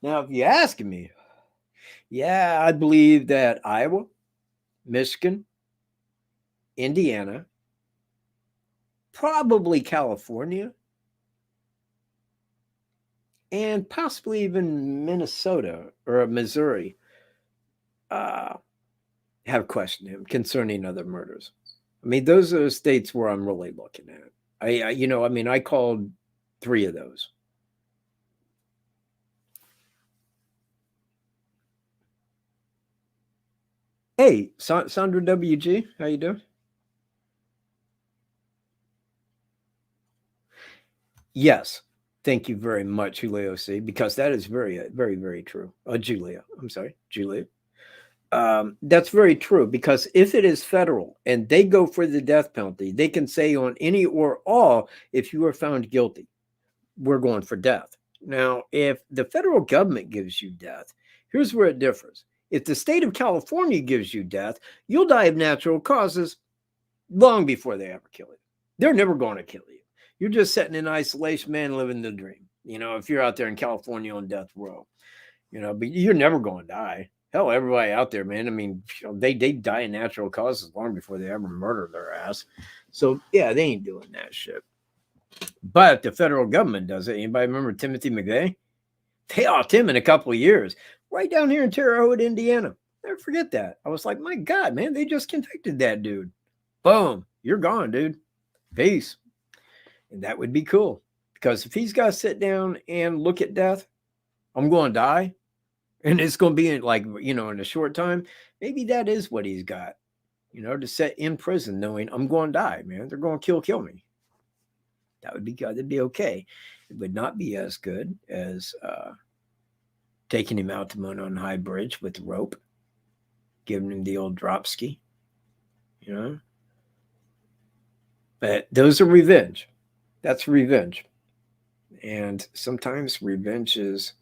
Now, if you're asking me, yeah, I believe that Iowa, Michigan, Indiana, probably California, and possibly even Minnesota or Missouri have questioned him concerning other murders. I mean, those are the states where I'm really looking at. I called 3 of those. Hey, Sandra WG, how you doing? Yes, thank you very much, Julio C, because that is very, very, very true. Julia, I'm sorry, Julia. That's very true, because if it is federal and they go for the death penalty, they can say on any or all, if you are found guilty, we're going for death. Now, if the federal government gives you death, here's where it differs. If the state of California gives you death, you'll die of natural causes long before they ever kill you. They're never going to kill you. You're just sitting in isolation, man, living the dream. If you're out there in California on death row, but you're never going to die. Hell, everybody out there, man. I mean, they die in natural causes long before they ever murder their ass. So, yeah, they ain't doing that shit. But the federal government does it. Anybody remember Timothy McVeigh? They offed him in a couple of years, right down here in Terre Haute, Indiana. Never forget that. I was like, my God, man, they just convicted that dude. Boom, you're gone, dude. Peace. And that would be cool. Because if he's got to sit down and look at death, I'm going to die. And it's going to be in a short time. Maybe that is what he's got, to sit in prison knowing I'm going to die, man. They're going to kill me. That would be good. That'd be okay. It would not be as good as taking him out to Monon High Bridge with the rope, giving him the old drop ski, But those are revenge. That's revenge. And sometimes revenge is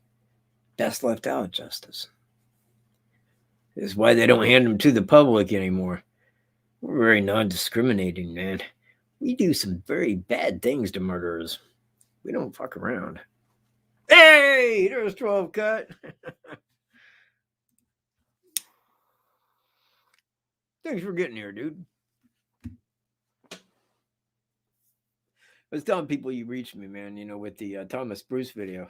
best left out of justice. This is why they don't hand them to the public anymore. We're very non-discriminating, man. We do some very bad things to murderers. We don't fuck around. Hey, there's 12 cut. Thanks for getting here, dude. I was telling people you reached me, man, with the Thomas Bruce video.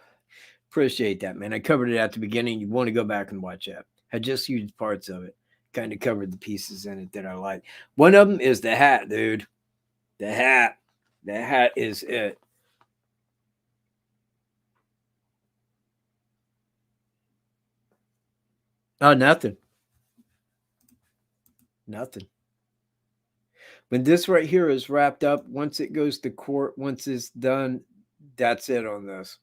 Appreciate that, man. I covered it at the beginning. You want to go back and watch that. I just used parts of it. Kind of covered the pieces in it that I like. One of them is the hat, dude. The hat. The hat is it. Oh, nothing. Nothing. When this right here is wrapped up, once it goes to court, once it's done, that's it on this.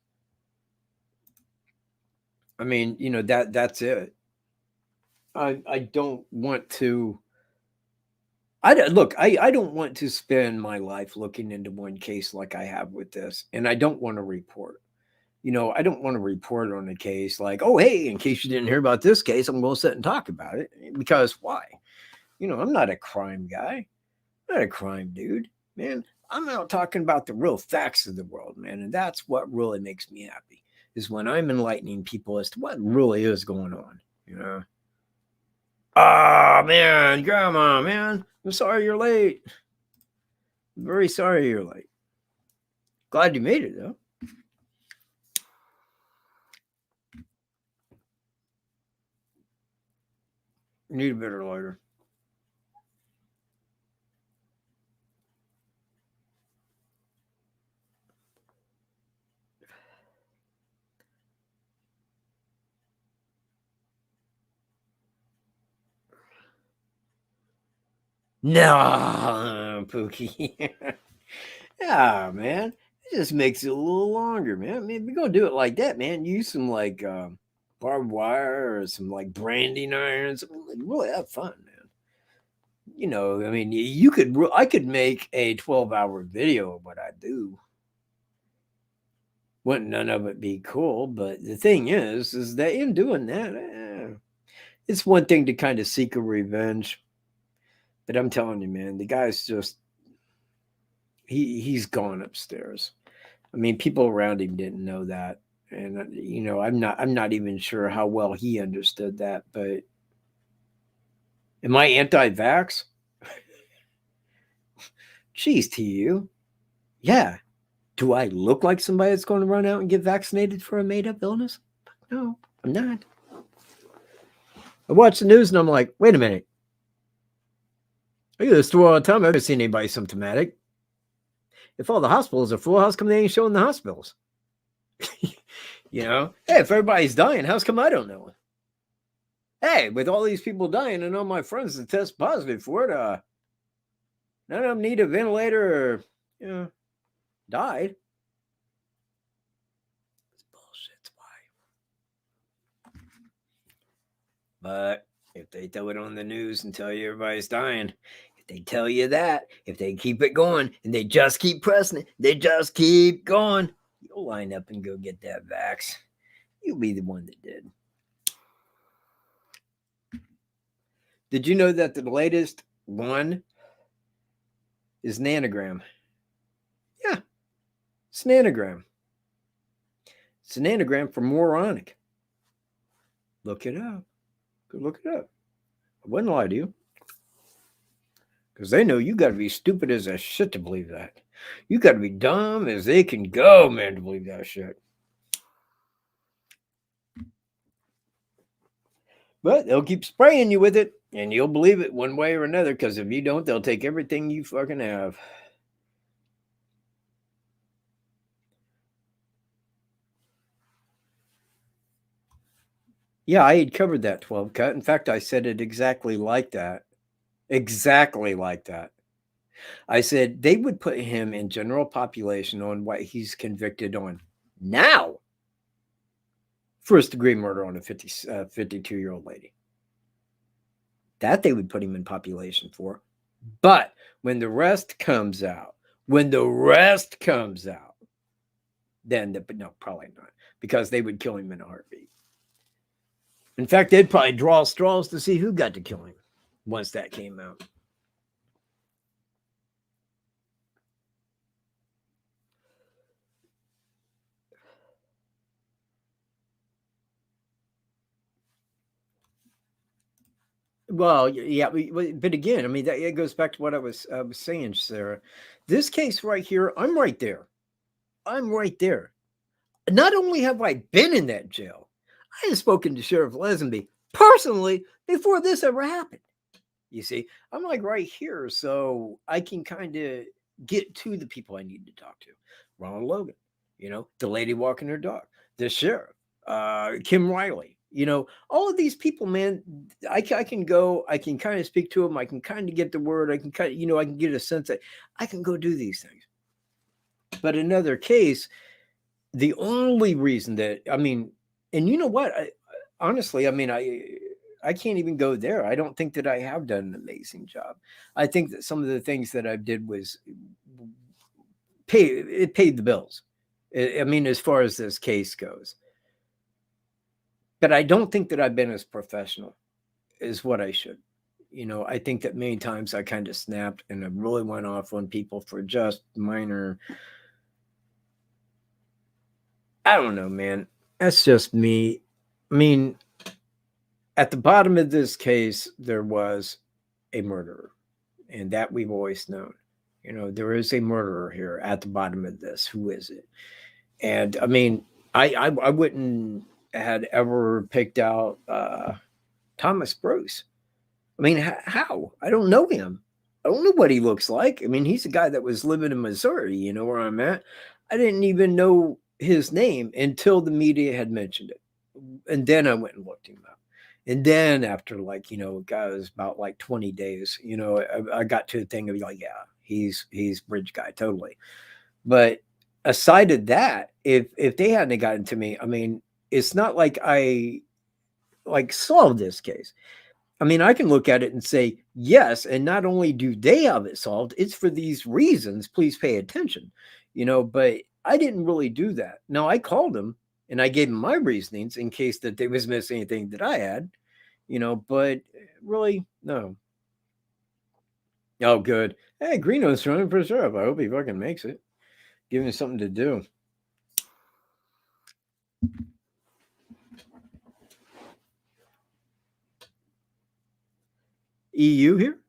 I mean, that's it. I don't want to I don't want to spend my life looking into one case like I have with this, and I don't want to report. I don't want to report on a case like, oh, hey, in case you didn't hear about this case, I'm going to sit and talk about it. Because why? I'm not a crime guy. I'm not a crime dude, man. I'm out talking about the real facts of the world, man. And that's what really makes me happy, is when I'm enlightening people as to what really is going on, Oh, man, grandma, man. I'm sorry you're late. I'm very sorry you're late. Glad you made it, though. Need a better lighter. No, Pookie. Yeah, man. It just makes it a little longer, man. I mean, if you're gonna do it like that, man, use some like barbed wire or some like branding irons. I mean, really have fun, man. I mean, I could make a 12-hour video of what I do. Wouldn't none of it be cool? But the thing is that in doing that, it's one thing to kind of seek a revenge. But I'm telling you, man, the guy's just he's gone upstairs. I mean, people around him didn't know that. And I'm not even sure how well he understood that, but am I anti-vax? Jeez, to you. Yeah. Do I look like somebody that's going to run out and get vaccinated for a made-up illness? No, I'm not. I watch the news and I'm like, wait a minute. I get this through all the time. I've never seen anybody symptomatic. If all the hospitals are full, how's come they ain't showing the hospitals? Hey, if everybody's dying, how's come I don't know it? Hey, with all these people dying and all my friends that test positive for it, none of them need a ventilator or, died. It's bullshit. Why? But if they throw it on the news and tell you everybody's dying, if they tell you that, if they keep it going and they just keep pressing it, they just keep going, you'll line up and go get that vax. You'll be the one that did. Did you know that the latest one is nanogram? Yeah, it's nanogram. It's an anagram for moronic. Look it up. Go look it up. I wouldn't lie to you. Because they know you got to be stupid as a shit to believe that. You got to be dumb as they can go, man, to believe that shit. But they'll keep spraying you with it, and you'll believe it one way or another, because if you don't, they'll take everything you fucking have. Yeah, I had covered that 12 cut. In fact, I said it exactly like that. Exactly like that. I said they would put him in general population on what he's convicted on now. First degree murder on a 52-year-old lady. That they would put him in population for. But when the rest comes out, then no, probably not. Because they would kill him in a heartbeat. In fact, they'd probably draw straws to see who got to kill him once that came out. Well, yeah, but again, I mean, it goes back to what I was saying, Sarah. This case right here, I'm right there. Not only have I been in that jail, I have spoken to Sheriff Lesenby personally before this ever happened. You see, I'm like right here, so I can kind of get to the people I need to talk to. Ronald Logan, the lady walking her dog, the sheriff, Kim Riley. All of these people, man, I can go, I can kind of speak to them. I can kind of get the word. I can kind of, I can get a sense that I can go do these things. But another case, the only reason that, I mean, and you know what? Honestly, I mean, I I can't even go there. I don't think that I have done an amazing job. I think that some of the things that I did was paid the bills. I mean, as far as this case goes. But I don't think that I've been as professional as what I should. I think that many times I kind of snapped and I really went off on people for just minor. I don't know, man. That's just me. I mean, at the bottom of this case, there was a murderer, and that we've always known. There is a murderer here at the bottom of this. Who is it? And I mean, I wouldn't had ever picked out Thomas Bruce. I mean, how? I don't know him. I don't know what he looks like. I mean, he's a guy that was living in Missouri, where I'm at. I didn't even know his name until the media had mentioned it. And then I went and looked him up. And then after it was about 20 days, I got to the thing of yeah, he's Bridge Guy, totally. But aside of that, if they hadn't gotten to me, I mean, it's not like I solved this case. I mean, I can look at it and say, yes, and not only do they have it solved, it's for these reasons. Please pay attention, but I didn't really do that. Now, I called them and I gave them my reasonings in case that they was missing anything that I had, but really, no. Oh, good. Hey, Greeno's running for sheriff. I hope he fucking makes it. Give him something to do. EU here?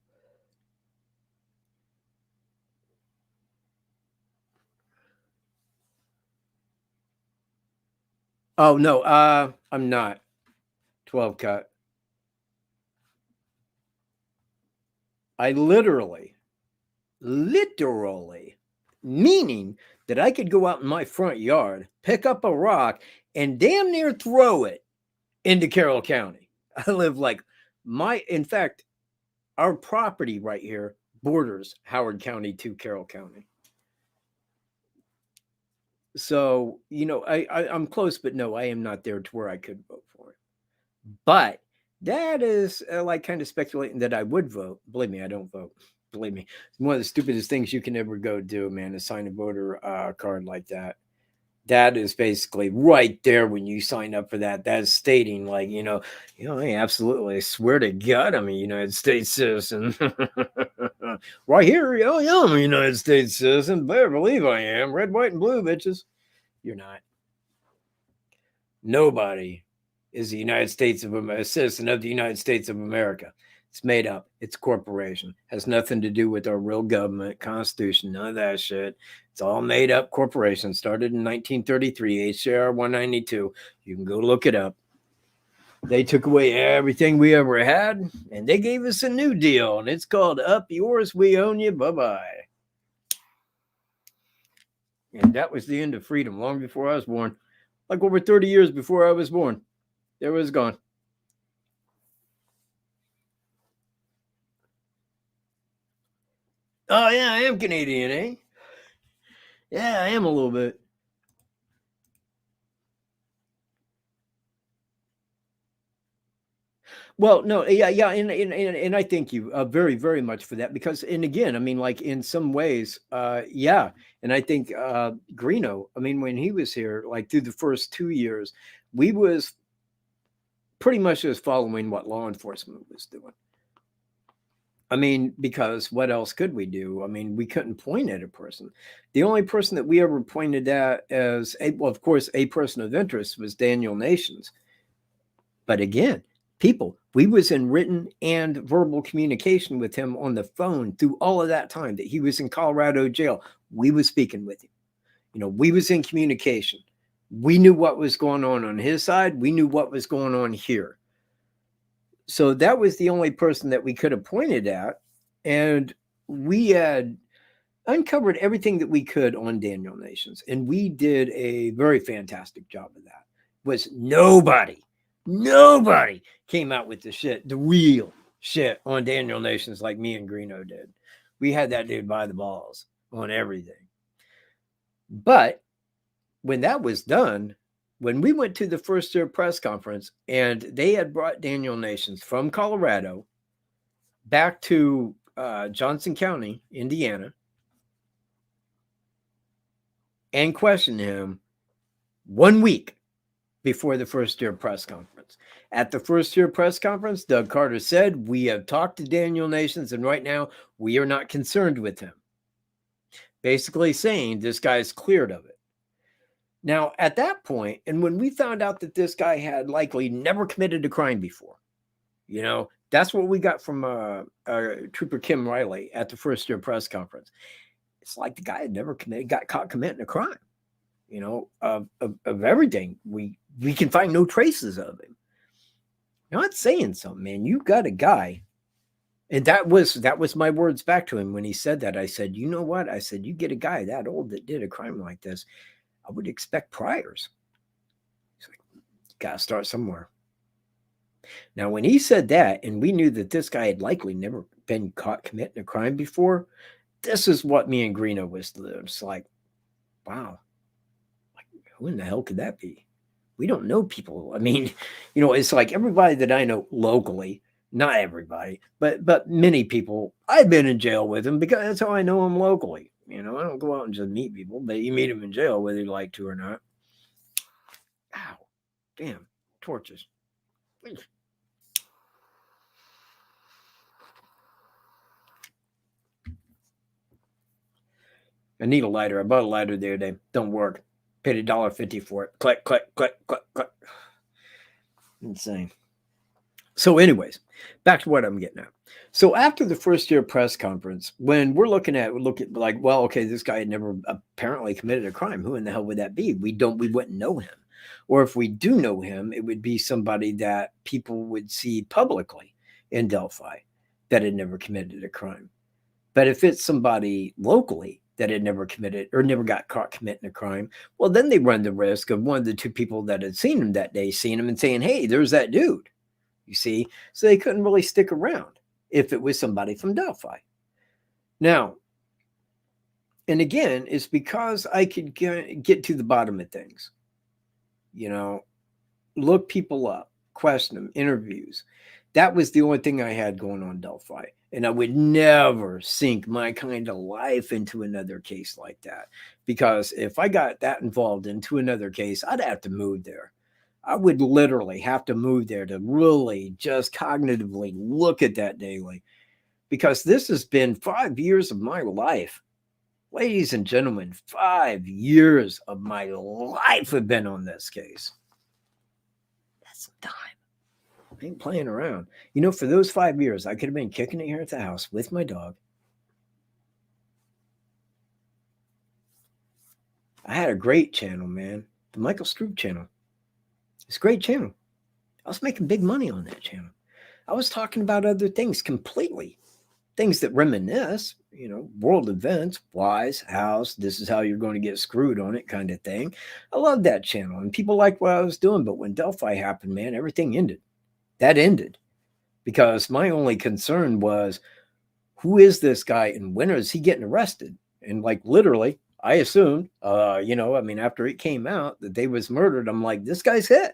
Oh, no, I'm not. 12 cut. I literally, meaning that I could go out in my front yard, pick up a rock, and damn near throw it into Carroll County. I live in fact, our property right here borders Howard County to Carroll County. So, I'm close, but no, I am not there to where I could vote for it. But that is kind of speculating that I would vote. Believe me, I don't vote. Believe me, it's one of the stupidest things you can ever go do, man, is sign a voter card like that. That is basically right there when you sign up for that. That's stating I absolutely swear to God, I'm a United States citizen. Right here, I'm a United States citizen. Better believe I am. Red, white, and blue, bitches. You're not. Nobody is a citizen of the United States of America. It's made up. It's a corporation. Has nothing to do with our real government, constitution, none of that shit. It's all made up corporation. Started in 1933, HJR 192. You can go look it up. They took away everything we ever had, and they gave us a new deal, and it's called Up Yours, We Own You, Bye-bye. And that was the end of freedom long before I was born. Over 30 years before I was born. There was gone. Oh, yeah, I am Canadian, eh? Yeah, I am a little bit. Well, no, yeah, and I thank you very, very much for that because, and again, I mean, in some ways, yeah, and I think Greeno, I mean, when he was here, through the first 2 years, we was pretty much just following what law enforcement was doing. I mean, because what else could we do? I mean, we couldn't point at a person. The only person that we ever pointed at as, of course, a person of interest was Daniel Nations. But again, people, we was in written and verbal communication with him on the phone through all of that time that he was in Colorado jail. We was speaking with him. We was in communication. We knew what was going on his side. We knew what was going on here. So that was the only person that we could have pointed at. And we had uncovered everything that we could on Daniel Nations. And we did a very fantastic job of that. Was nobody came out with the real shit on Daniel Nations like me and Greeno did. We had that dude by the balls on everything. But when that was done, when we went to the first year press conference and they had brought Daniel Nations from Colorado back to Johnson County, Indiana, and questioned him 1 week before the first year press conference. At the first year press conference, Doug Carter said, we have talked to Daniel Nations, and right now we are not concerned with him. Basically saying this guy's cleared of it. Now, at that point, and when we found out that this guy had likely never committed a crime before, you know, that's what we got from Trooper Kim Riley at the first year press conference. It's like the guy had never got caught committing a crime, you know, of everything. We can find no traces of him. Not saying something, man. You got a guy. And that was my words back to him when he said that. I said, you know what? I said, you get a guy that old that did a crime like this, I would expect priors. He's like, you got to start somewhere. Now, when he said that, and we knew that this guy had likely never been caught committing a crime before, this is what me and Greeno was just like, wow, like, who in the hell could that be? We don't know people. I mean, you know, it's like everybody that I know locally, not everybody, but many people, I've been in jail with them because that's how I know them locally. You know, I don't go out and just meet people, but you meet them in jail whether you like to or not. Ow, damn, torches. I need a lighter. I bought a lighter the other day. Don't work. Paid $1.50 for it. Click, click, click, click, click. Insane. So anyways, back to what I'm getting at. So after the first year press conference, when we're looking at like, well, okay, this guy had never apparently committed a crime. Who in the hell would that be? We wouldn't know him. Or if we do know him, it would be somebody that people would see publicly in Delphi that had never committed a crime. But if it's somebody locally that had never committed or never got caught committing a crime, well, then they run the risk of one of the two people that had seen him that day seeing him and saying, hey, there's that dude. You see, so they couldn't really stick around if it was somebody from Delphi. Now, and again, it's because I could get to the bottom of things. You know, look people up, question them, interviews. That was the only thing I had going on Delphi. And I would never sink my kind of life into another case like that. Because if I got that involved into another case, I'd have to move there. I would literally have to move there to really just cognitively look at that daily. Because this has been 5 years of my life. Ladies and gentlemen, 5 years of my life have been on this case. That's some time. I ain't playing around. You know, for those 5 years, I could have been kicking it here at the house with my dog. I had a great channel, man. The Michael Stroop channel. It's a great channel. I was making big money on that channel. I was talking about other things completely. Things that reminisce, you know, world events, whys, hows, this is how you're going to get screwed on it kind of thing. I love that channel. And people liked what I was doing. But when Delphi happened, man, everything ended. That ended because my only concern was, who is this guy and when is he getting arrested? And like literally, I assumed, you know, I mean, after it came out that they was murdered, I'm like, this guy's hit.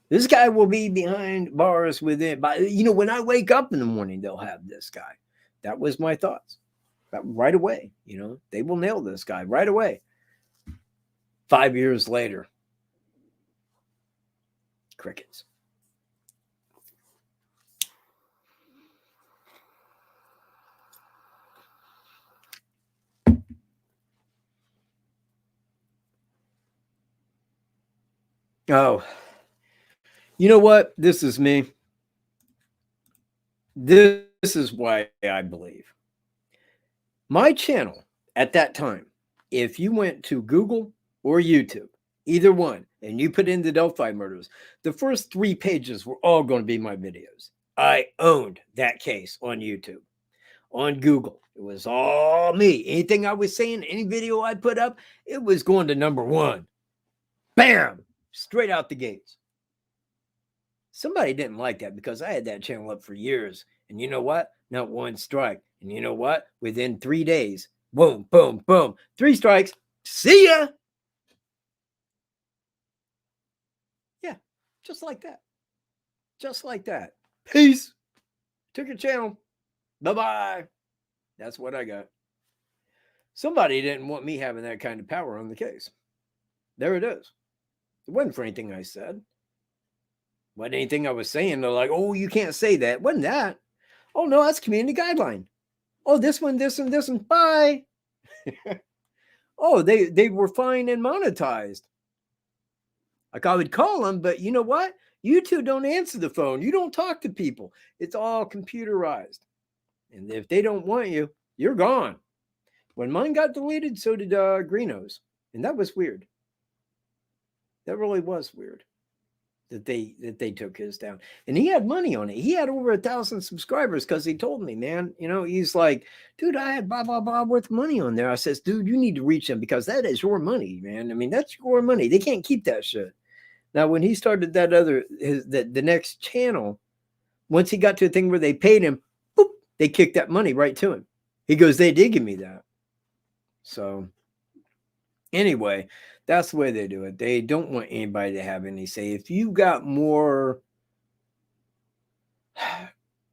This guy will be behind bars within, you know, when I wake up in the morning, they'll have this guy. That was my thoughts. Right away, you know, they will nail this guy right away. 5 years later, crickets. Oh, you know what? This is me. This is why I believe. My channel at that time, if you went to Google or YouTube, either one, and you put in the Delphi murders, the first 3 pages were all going to be my videos. I owned that case on YouTube. On Google, it was all me. Anything I was saying, any video I put up, it was going to #1. Bam! Straight out the gates. Somebody didn't like that because I had that channel up for years. And you know what? Not one strike. And you know what? Within 3 days, boom, boom, boom. 3 strikes. See ya. Just like that. Just like that. Peace. Took your channel. Bye-bye. That's what I got. Somebody didn't want me having that kind of power on the case. There it is. It wasn't for anything I said. Wasn't anything I was saying. They're like, oh, you can't say that. Wasn't that? Oh, no, that's community guideline. Oh, this one, this one, this one. Bye. Oh, they were fine and monetized. Like I would call them, but you know what? You two don't answer the phone. You don't talk to people. It's all computerized. And if they don't want you, you're gone. When mine got deleted, so did Greeno's. And that was weird. That really was weird that they took his down. And he had money on it. He had over 1,000 subscribers because he told me, man, you know, he's like, dude, I had blah, blah, blah worth money on there. I says, dude, you need to reach them because that is your money, man. I mean, that's your money. They can't keep that shit. Now, when he started that the next channel, once he got to a thing where they paid him, boop, they kicked that money right to him. He goes, they did give me that. So anyway, that's the way they do it. They don't want anybody to have any say. If you got more,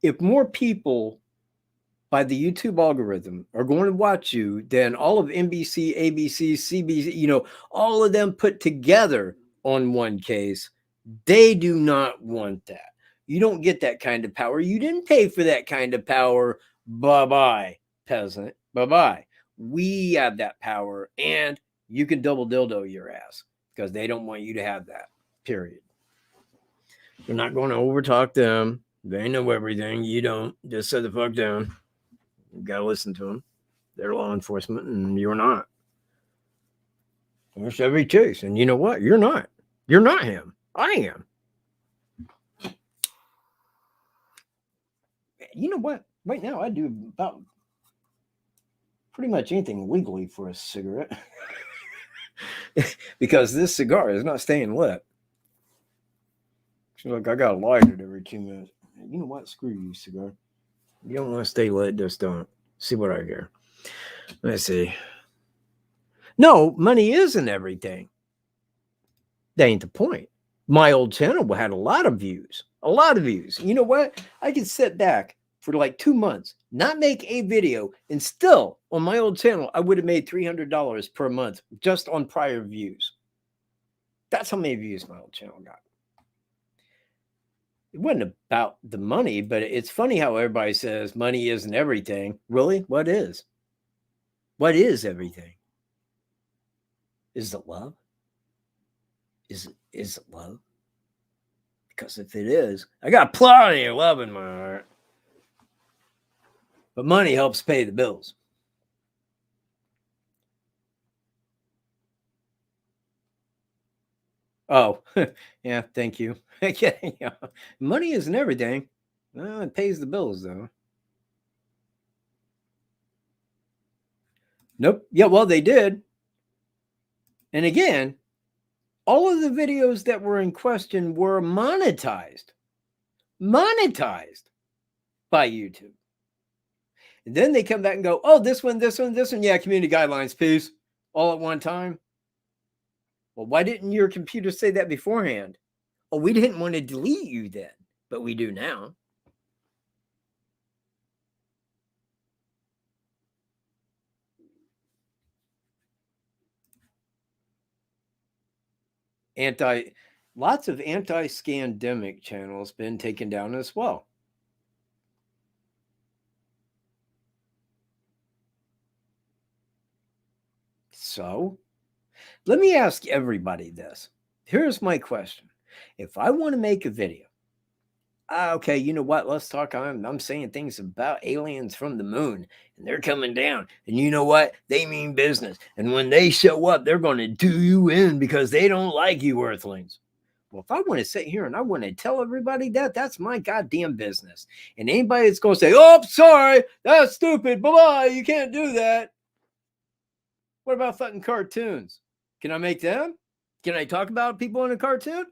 if more people by the YouTube algorithm are going to watch you than all of NBC, ABC, CBC, you know, all of them put together on one case, they do not want that. You don't get that kind of power. You didn't pay for that kind of power. Bye-bye, peasant. Bye-bye. We have that power, and you can double dildo your ass because they don't want you to have that, period. You're not going to overtalk them. They know everything. You don't. Just sit the fuck down. You got to listen to them. They're law enforcement, and you're not. There's every case. And you know what? You're not. You're not him. I am. You know what? Right now, I do about pretty much anything legally for a cigarette. Because this cigar is not staying lit. She's like, I got to light it every 2 minutes. You know what? Screw you, cigar. You don't want to stay lit, just don't. See what I hear. Let's see. No, money isn't everything. That ain't the point. My old channel had a lot of views. A lot of views. You know what? I could sit back for like 2 months, not make a video, and still on my old channel, I would have made $300 per month just on prior views. That's how many views my old channel got. It wasn't about the money, but it's funny how everybody says money isn't everything. Really? What is? What is everything? Is it love? Is it love? Because if it is, I got plenty of love in my heart. But money helps pay the bills. Oh, yeah, thank you. Yeah. Money isn't everything. Well, it pays the bills, though. Nope. Yeah, well, they did. And again, all of the videos that were in question were monetized by YouTube. And then they come back and go, oh, this one. Yeah, community guidelines, peace. All at one time. Well, why didn't your computer say that beforehand? Oh, we didn't want to delete you then, but we do now. Lots of anti-scandemic channels been taken down as well. So, let me ask everybody this. Here's my question. If I want to make a video, okay, you know what? Let's talk. I'm saying things about aliens from the moon, and they're coming down. And you know what? They mean business. And when they show up, they're going to do you in because they don't like you earthlings. Well, if I want to sit here and I want to tell everybody that, that's my goddamn business. And anybody that's going to say, oh, sorry, that's stupid. Bye-bye. You can't do that. What about fucking cartoons? Can I make them? Can I talk about people in a cartoon?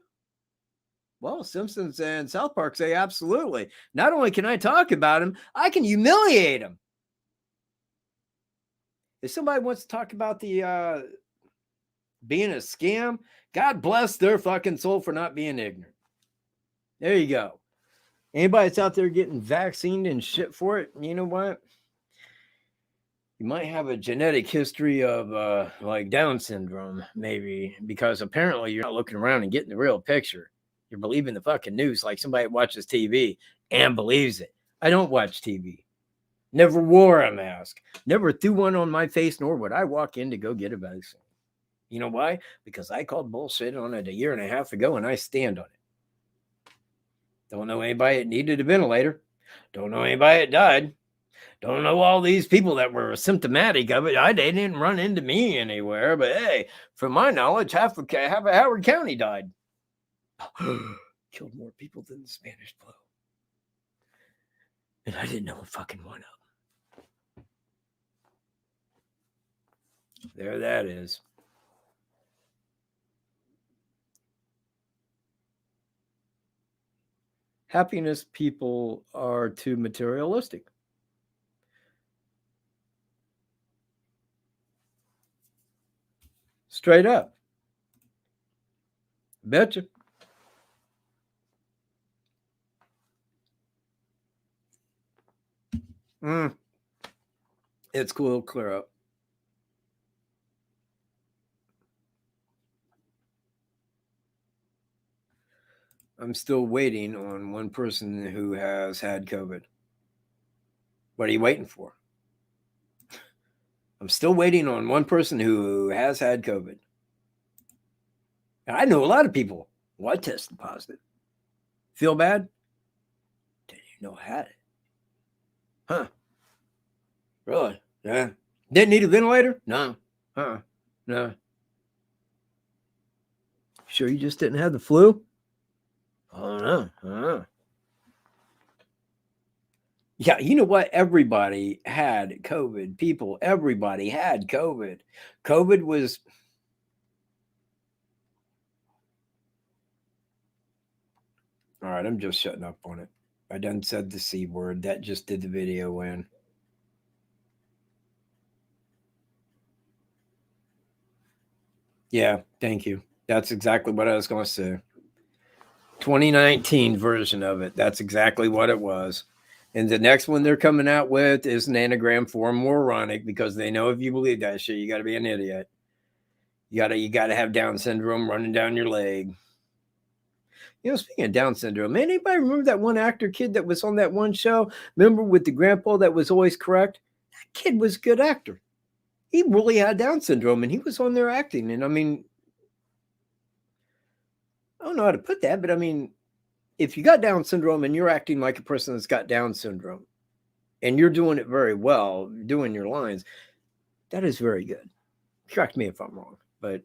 Well, Simpsons and South Park say absolutely. Not only can I talk about them, I can humiliate them. If somebody wants to talk about the being a scam, God bless their fucking soul for not being ignorant. There you go. Anybody that's out there getting vaccinated and shit for it, you know what? You might have a genetic history of like Down syndrome, maybe, because apparently you're not looking around and getting the real picture. You're believing the fucking news like somebody watches TV and believes it. I don't watch TV. Never wore a mask. Never threw one on my face, nor would I walk in to go get a vaccine. You know why? Because I called bullshit on it a year and a half ago, and I stand on it. Don't know anybody that needed a ventilator. Don't know anybody that died. Don't know all these people that were symptomatic of it. They didn't run into me anywhere. But hey, from my knowledge, half of Howard County died. Killed more people than the Spanish flu. And I didn't know a fucking one of them. There that is. Happiness people are too materialistic. Straight up. Betcha. It's cool. It'll clear up. I'm still waiting on one person who has had COVID. What are you waiting for? I'm still waiting on one person who has had COVID. I know a lot of people. Well, I tested positive. Feel bad? Didn't even know I had it. Huh. Really? Yeah. Didn't need a ventilator? No. No. Sure you just didn't have the flu? I don't know. Yeah, you know what? Everybody had COVID. People, everybody had COVID. COVID was... All right, I'm just shutting up on it. I done said the C word. That just did the video in. Yeah, thank you. That's exactly what I was going to say. 2019 version of it. That's exactly what it was. And the next one they're coming out with is an anagram form moronic, because they know if you believe that shit, you got to be an idiot. You got to have Down syndrome running down your leg. You know, speaking of Down syndrome, man, anybody remember that one actor kid that was on that one show? Remember with the grandpa that was always correct? That kid was a good actor. He really had Down syndrome, and he was on there acting. And I mean, I don't know how to put that, but I mean, if you got Down syndrome and you're acting like a person that's got Down syndrome, and you're doing it very well, doing your lines, that is very good. Correct me if I'm wrong, but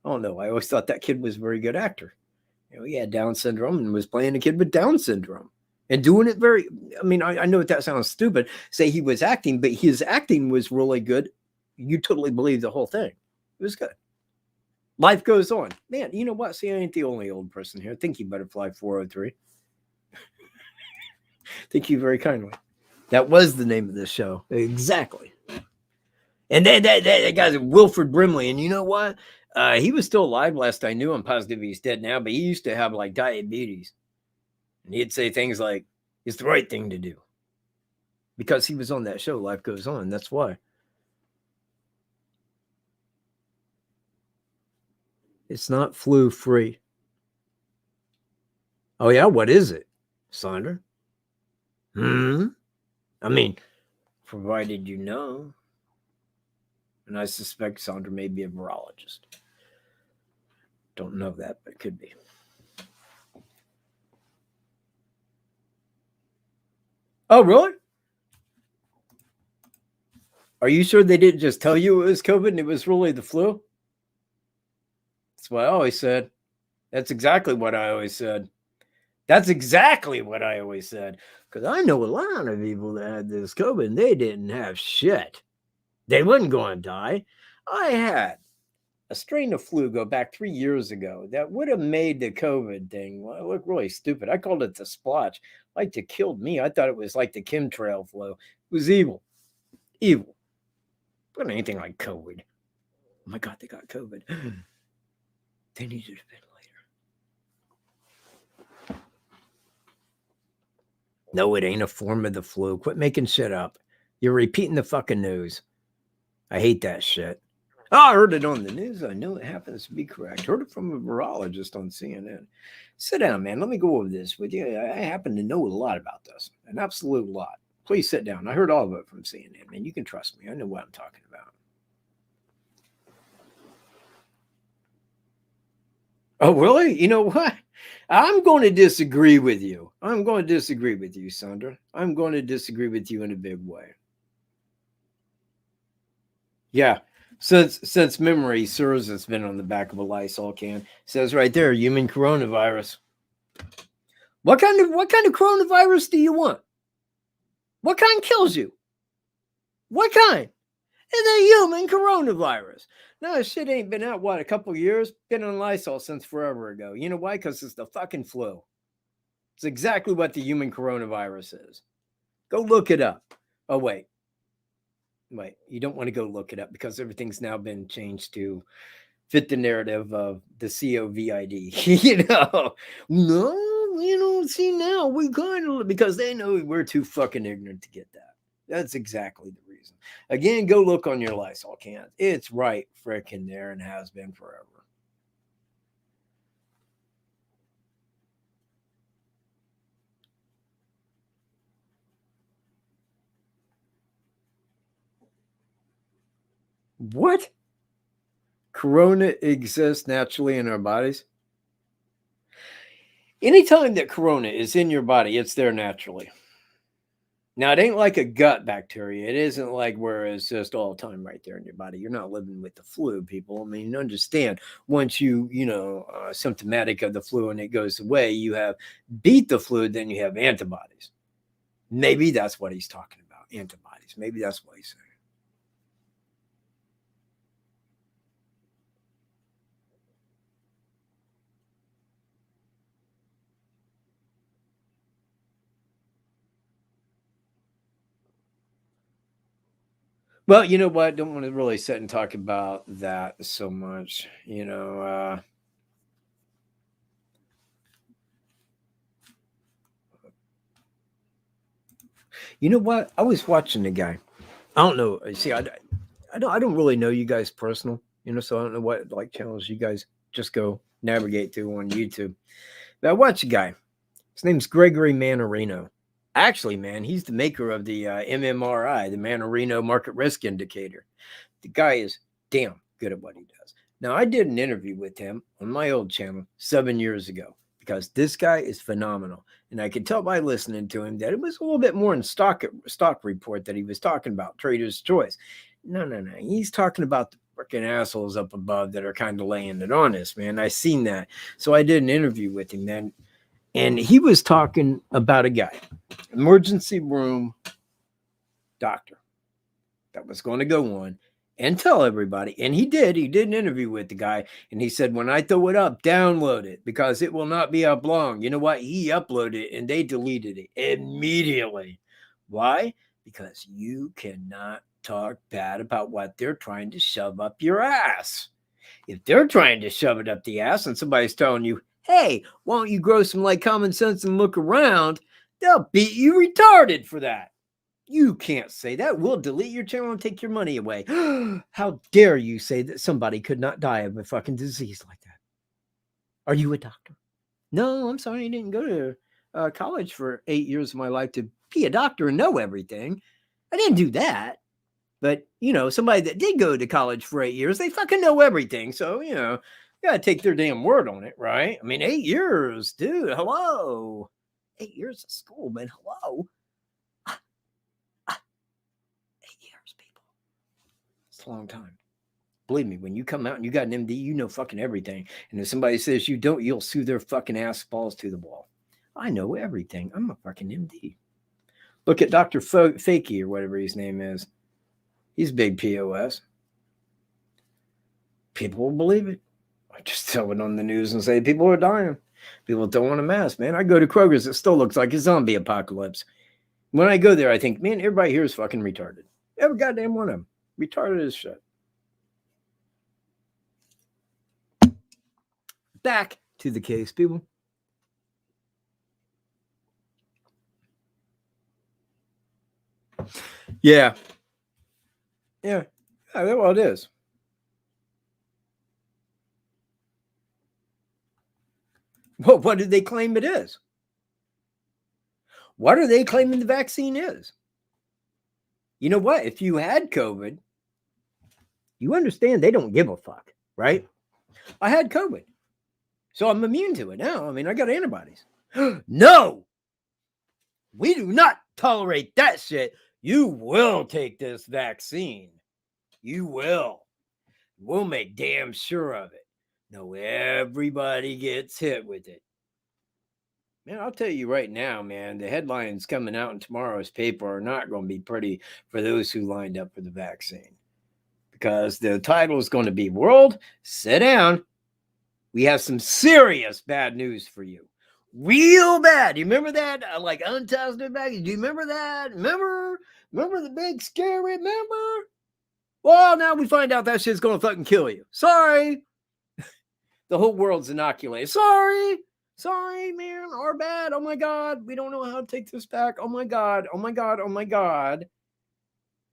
I don't know. I always thought that kid was a very good actor. You know, he had Down syndrome and was playing a kid with Down syndrome and doing it very, I mean, I know that sounds stupid, say he was acting, but his acting was really good. You totally believe the whole thing. It was good. Life goes on. Man, you know what? See, I ain't the only old person here. Thank you, Butterfly 403. Thank you very kindly. That was the name of this show. Exactly. And that guy's Wilford Brimley. And you know what? He was still alive last I knew. I'm positive he's dead now, but he used to have like diabetes. And he'd say things like, it's the right thing to do. Because he was on that show, Life Goes On. That's why. It's not flu free. Oh, yeah? What is it, Sandra? I mean, provided you know. And I suspect Sandra may be a virologist. Don't know that, but it could be. Oh, really? Are you sure they didn't just tell you it was COVID and it was really the flu? That's what I always said. That's exactly what I always said. That's exactly what I always said. Because I know a lot of people that had this COVID and they didn't have shit. They wasn't going to die. I had a strain of flu go back 3 years ago that would have made the COVID thing look really stupid. I called it the splotch. Like it killed me. I thought it was like the chemtrail flu. It was evil. Evil. But anything like COVID. Oh my God, they got COVID. They needed a ventilator. No, it ain't a form of the flu. Quit making shit up. You're repeating the fucking news. I hate that shit. Oh, I heard it on the news. I know it happens to be correct. Heard it from a virologist on CNN. Sit down, man. Let me go over this with you. I happen to know a lot about this, an absolute lot. Please sit down. I heard all of it from CNN, man. You can trust me. I know what I'm talking about. Oh, really? You know what? I'm going to disagree with you. I'm going to disagree with you, Sandra. I'm going to disagree with you in a big way. Yeah. Since memory serves, it's been on the back of a Lysol can. It says right there, human coronavirus. What kind of coronavirus do you want? What kind kills you? What kind? It's a human coronavirus. No, this shit ain't been out, what, a couple years? Been on Lysol since forever ago. You know why? Because it's the fucking flu. It's exactly what the human coronavirus is. Go look it up. Oh, wait. You don't want to go look it up because everything's now been changed to fit the narrative of the COVID. No, see now we kind of, because they know we're too fucking ignorant to get that. That's exactly the reason. Again, go look on your Lysol can. It's right freaking there and has been forever. What? Corona exists naturally in our bodies? Anytime that corona is in your body, it's there naturally. Now, it ain't like a gut bacteria. It isn't like where it's just all the time right there in your body. You're not living with the flu, people. I mean, understand, once you symptomatic of the flu and it goes away, you have beat the flu, then you have antibodies. Maybe that's what he's talking about, antibodies. Maybe that's what he's saying. Well, you know what? Don't want to really sit and talk about that so much. You know, what? I was watching a guy. I don't know. See, I don't really know you guys personal. So I don't know what like channels you guys just go navigate to on YouTube. But I watch a guy. His name's Gregory Mannarino. Actually, man, he's the maker of the MMRI, the Mannarino Market Risk Indicator. The guy is damn good at what he does. Now, I did an interview with him on my old channel 7 years ago because this guy is phenomenal. And I could tell by listening to him that it was a little bit more in stock report that he was talking about, Trader's Choice. No. He's talking about the freaking assholes up above that are kind of laying it on us, man. I seen that. So I did an interview with him, man. And he was talking about a guy, emergency room doctor, that was going to go on and tell everybody. And he did an interview with the guy. And he said, when I throw it up, download it because it will not be up long. You know what? He uploaded it and they deleted it immediately. Why? Because you cannot talk bad about what they're trying to shove up your ass. If they're trying to shove it up the ass and somebody's telling you, hey, why don't you grow some like common sense and look around? They'll beat you retarded for that. You can't say that. We'll delete your channel and take your money away. How dare you say that somebody could not die of a fucking disease like that? Are you a doctor? No, I'm sorry. I didn't go to college for 8 years of my life to be a doctor and know everything. I didn't do that. But, somebody that did go to college for 8 years, they fucking know everything. So, you got to take their damn word on it, right? I mean, 8 years, dude, hello. 8 years of school, man, hello. 8 years, people. It's a long time. Believe me, when you come out and you got an MD, you know fucking everything. And if somebody says you don't, you'll sue their fucking ass balls to the wall. I know everything. I'm a fucking MD. Look at Dr. Fakey or whatever his name is. He's big POS. People will believe it. I just tell it on the news and say people are dying. People don't want a mask, man. I go to Kroger's. It still looks like a zombie apocalypse. When I go there, I think, man, everybody here is fucking retarded. Every goddamn one of them. Retarded as shit. Back to the case, people. Yeah. Yeah. Well, it is. Well, what do they claim it is? What are they claiming the vaccine is? You know what? If you had COVID, you understand they don't give a fuck, right? I had COVID, so I'm immune to it now. I mean, I got antibodies. No, we do not tolerate that shit. You will take this vaccine. You will. We'll make damn sure of it. No, everybody gets hit with it. Man, I'll tell you right now, man, the headlines coming out in tomorrow's paper are not going to be pretty for those who lined up for the vaccine. Because the title is going to be World, Sit Down. We have some serious bad news for you. Real bad. You remember that? Like untested vaccine? Do you remember that? Remember the big scary? Remember? Well, now we find out that shit's going to fucking kill you. Sorry. The whole world's inoculated. Sorry, man. Our bad. Oh my God. We don't know how to take this back. Oh my God. Oh my God. Oh my God.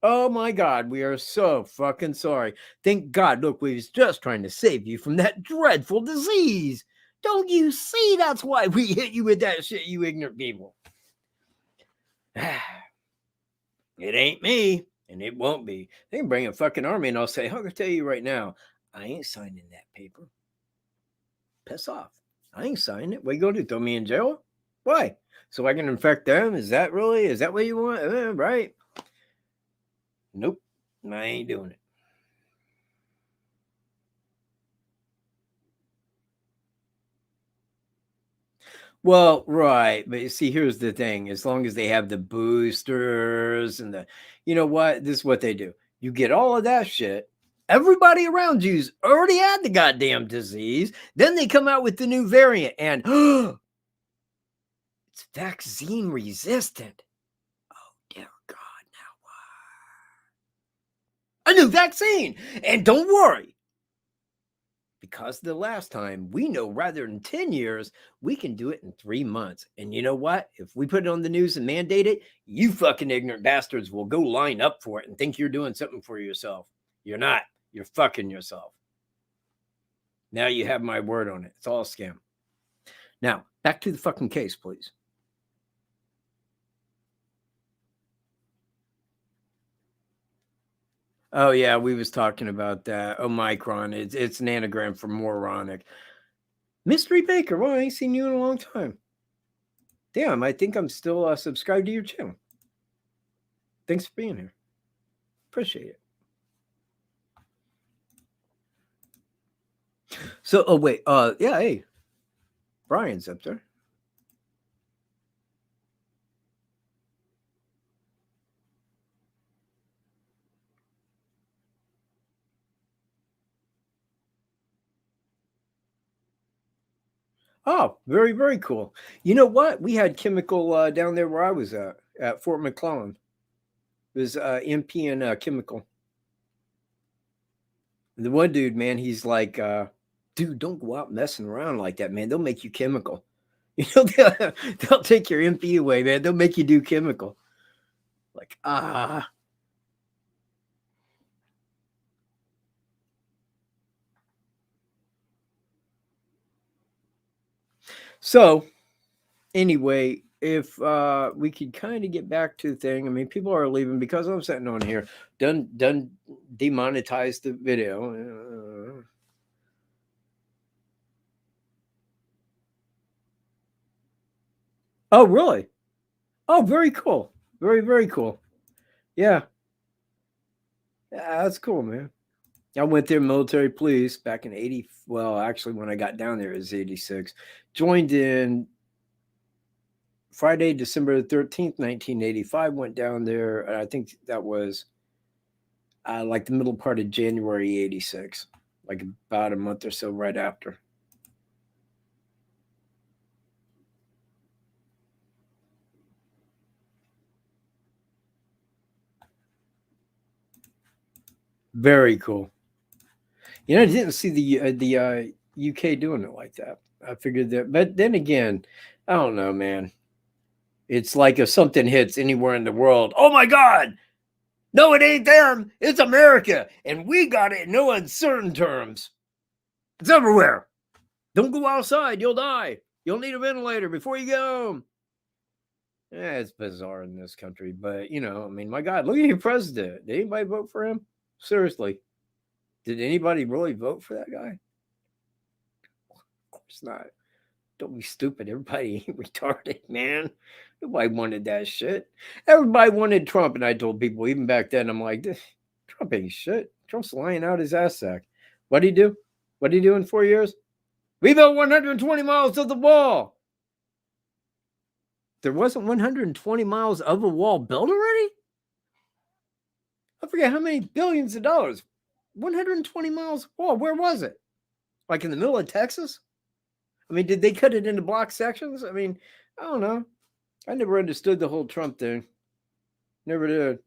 Oh my God. We are so fucking sorry. Thank God. Look, we was just trying to save you from that dreadful disease. Don't you see? That's why we hit you with that shit, you ignorant people. It ain't me, and it won't be. They can bring a fucking army, and I'll say, I'll tell you right now, I ain't signing that paper. Piss off. I ain't signing it. What you gonna do? Throw me in jail? Why? So I can infect them? Is that what you want? Right? Nope. I ain't doing it. Well, right. But you see, here's the thing. As long as they have the boosters and you know what? This is what they do. You get all of that shit. Everybody around you's already had the goddamn disease. Then they come out with the new variant and it's vaccine resistant. Oh, dear God. Now what? A new vaccine. And don't worry. Because the last time, we know rather than 10 years, we can do it in 3 months. And you know what? If we put it on the news and mandate it, you fucking ignorant bastards will go line up for it and think you're doing something for yourself. You're not. You're fucking yourself. Now you have my word on it. It's all a scam. Now, back to the fucking case, please. Oh, yeah, we was talking about that. Omicron. It's an anagram for moronic. Mystery Baker. Well, I ain't seen you in a long time. Damn, I think I'm still subscribed to your channel. Thanks for being here. Appreciate it. So, oh, wait. Yeah, hey. Brian's up there. Oh, very, very cool. You know what? We had chemical down there where I was at Fort McClellan. It was MP and chemical. And the one dude, man, he's like, dude, don't go out messing around like that, man. They'll make you chemical. You know, they'll take your MP away, man. They'll make you do chemical. Like, So, anyway, if we could kind of get back to the thing. I mean, people are leaving because I'm sitting on here. Done demonetized the video. Oh, really? Oh, very cool. Very, very cool. Yeah. Yeah, that's cool, man. I went there military police back in 80. Well, actually, when I got down there, it was 86. Joined in Friday, December 13th, 1985. Went down there. I think that was like the middle part of January 86, like about a month or so right after. Very cool. You know, I didn't see the UK doing it like that. I figured that, but then again, I don't know, man. It's like if something hits anywhere in the world, oh my God, no, it ain't them. It's America. And we got it in no uncertain terms. It's everywhere. Don't go outside. You'll die. You'll need a ventilator before you go. Yeah, it's bizarre in this country. But, you know, I mean, my God, look at your president. Did anybody vote for him? Seriously. Did anybody really vote for that guy? Of course not. Don't be stupid. Everybody ain't retarded, man. Nobody wanted that shit. Everybody wanted Trump. And I told people, even back then, I'm like, Trump ain't shit. Trump's lying out his ass sack. What'd he do? What'd he do in 4 years? We built 120 miles of the wall. There wasn't 120 miles of a wall built already? I forget how many billions of dollars. 120 miles of wall. Where was it? Like in the middle of Texas? I mean, did they cut it into block sections? I mean, I don't know. I never understood the whole Trump thing. Never did.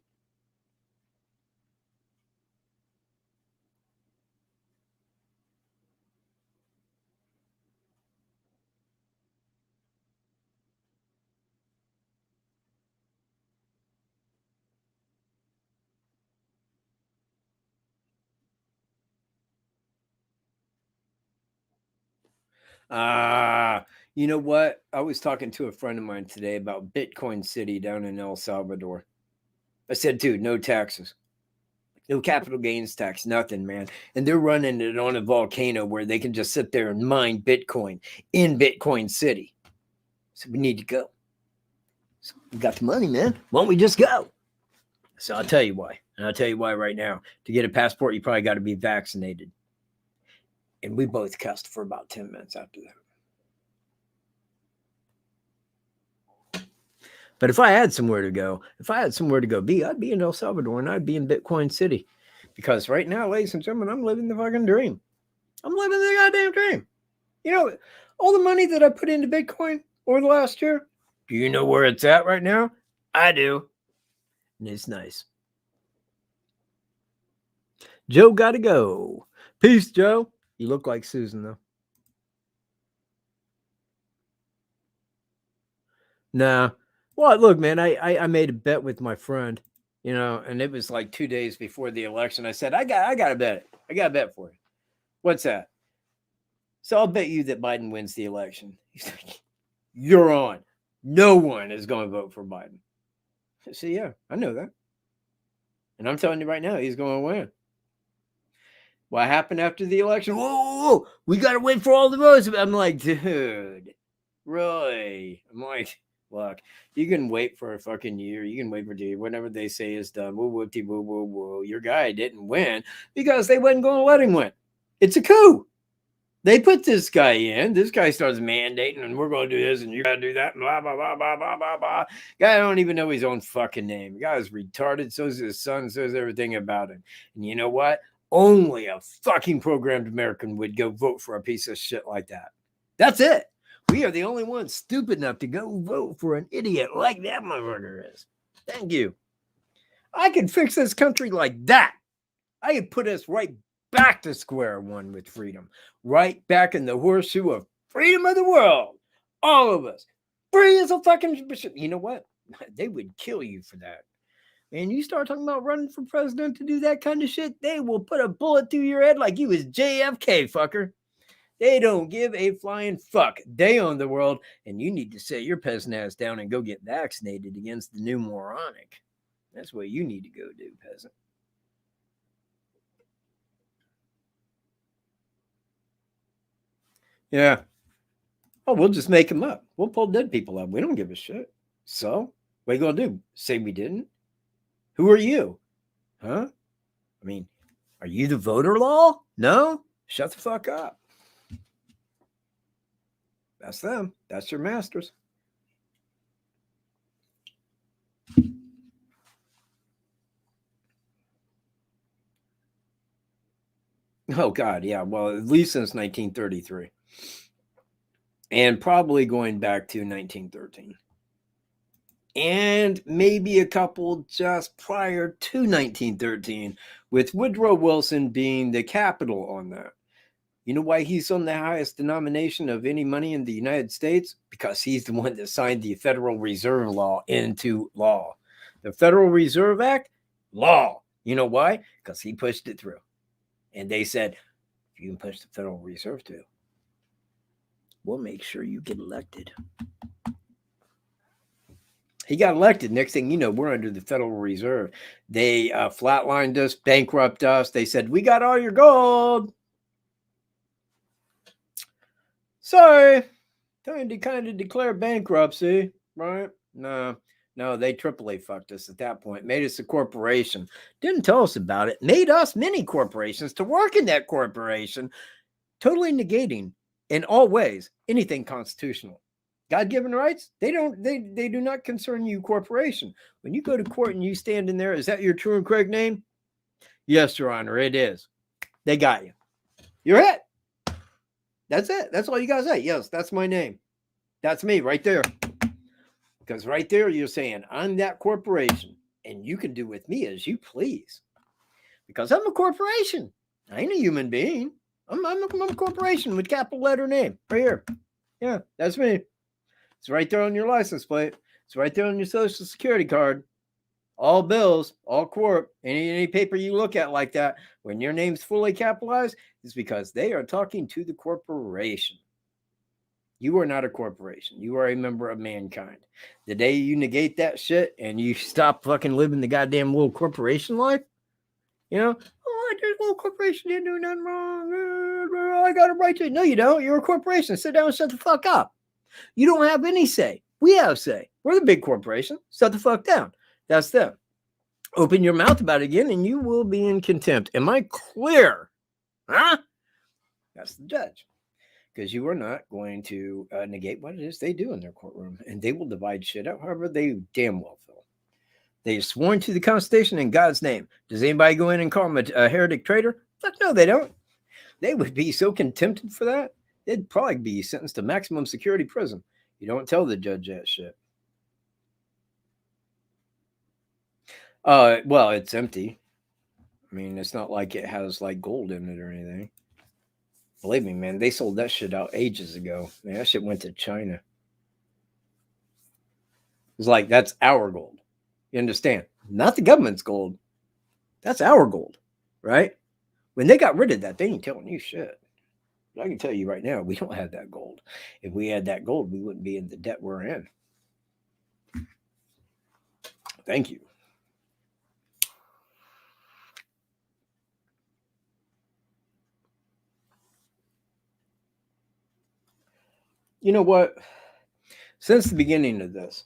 You know what? I was talking to a friend of mine today about Bitcoin City down in El Salvador. I said, dude, no taxes. No capital gains tax, nothing, man. And they're running it on a volcano where they can just sit there and mine Bitcoin in Bitcoin City. So we need to go. So we got the money, man. Why don't we just go? So I'll tell you why. And I'll tell you why right now. To get a passport, you probably got to be vaccinated. And we both cussed for about 10 minutes after that. But if I had somewhere to go, be, I'd be in El Salvador and I'd be in Bitcoin City. Because right now, ladies and gentlemen, I'm living the fucking dream. I'm living the goddamn dream. You know, all the money that I put into Bitcoin over the last year, do you know where it's at right now? I do. And it's nice. Joe gotta go. Peace, Joe. You look like Susan, though. Nah. Well, look, man, I made a bet with my friend, you know, and it was like 2 days before the election. I said, I got a bet. I got a bet for you. What's that? So I'll bet you that Biden wins the election. He's like, you're on. No one is going to vote for Biden. I said, yeah, I know that. And I'm telling you right now, he's going to win. What happened after the election? Whoa, we got to wait for all the votes. I'm like, dude, really? I'm like, look, you can wait for a fucking year. You can wait for 2 years. Whatever they say is done. Woo, whoopty, woo, woo, woo. Your guy didn't win because they wasn't going to let him win. It's a coup. They put this guy in. This guy starts mandating, and we're going to do this, and you got to do that, and blah, blah, blah, blah, blah, blah, blah. Guy don't even know his own fucking name. The guy is retarded. So is his son. So is everything about him. And you know what? Only a fucking programmed American would go vote for a piece of shit like that. That's it. We are the only ones stupid enough to go vote for an idiot like that motherfucker is. Thank you. I could fix this country like that. I could put us right back to square one with freedom. Right back in the horseshoe of freedom of the world. All of us. Free as a fucking... You know what? They would kill you for that. And you start talking about running for president to do that kind of shit, they will put a bullet through your head like you was JFK, fucker. They don't give a flying fuck. They own the world, and you need to sit your peasant ass down and go get vaccinated against the new moronic. That's what you need to go do, peasant. Yeah. Oh, we'll just make them up. We'll pull dead people up. We don't give a shit. So, what are you going to do? Say we didn't? Who are you? Huh? I mean, are you the voter law? No? Shut the fuck up. That's them. That's your masters. Oh, God, yeah. Well, at least since 1933. And probably going back to 1913. And maybe a couple just prior to 1913, with Woodrow Wilson being the capital on that. You know why he's on the highest denomination of any money in the United States? Because he's the one that signed the Federal Reserve Law into law. The Federal Reserve Act, law. You know why? Because he pushed it through. And they said, if you can push the Federal Reserve through, we'll make sure you get elected. He got elected. Next thing you know, we're under the Federal Reserve. They flatlined us, bankrupt us. They said, we got all your gold. Sorry, time to kind of declare bankruptcy, right? No, they AAA fucked us at that point, made us a corporation, didn't tell us about it, made us mini corporations to work in that corporation, totally negating in all ways anything constitutional. God-given rights, they do not concern you, corporation. When you go to court and you stand in there, is that your true and correct name? Yes, Your Honor, it is. They got you. You're it. That's it. That's all you gotta say. Yes, that's my name. That's me right there. Because right there, you're saying, I'm that corporation, and you can do with me as you please. Because I'm a corporation. I ain't a human being. I'm a corporation with capital letter name. Right here. Yeah, that's me. It's right there on your license plate. It's right there on your social security card. All bills, all corp, any paper you look at like that, when your name's fully capitalized, is because they are talking to the corporation. You are not a corporation. You are a member of mankind. The day you negate that shit and you stop fucking living the goddamn little corporation life, you know, oh, this little corporation didn't do nothing wrong. I got a right to it. No, you don't. You're a corporation. Sit down and shut the fuck up. You don't have any say. We have say. We're the big corporation. Shut the fuck down. That's them. Open your mouth about it again and you will be in contempt. Am I clear? Huh? That's the judge. Because you are not going to negate what it is they do in their courtroom. And they will divide shit out however they damn well feel. They are sworn to the Constitution in God's name. Does anybody go in and call them a heretic traitor? Fuck no, they don't. They would be so contempted for that. They'd probably be sentenced to maximum security prison. You don't tell the judge that shit. Well, it's empty. I mean, it's not like it has like gold in it or anything. Believe me, man, they sold that shit out ages ago. Man, that shit went to China. It's like, that's our gold. You understand? Not the government's gold. That's our gold, right? When they got rid of that, they ain't telling you shit. But I can tell you right now, we don't have that gold. If we had that gold, we wouldn't be in the debt we're in. Thank you. You know what? Since the beginning of this,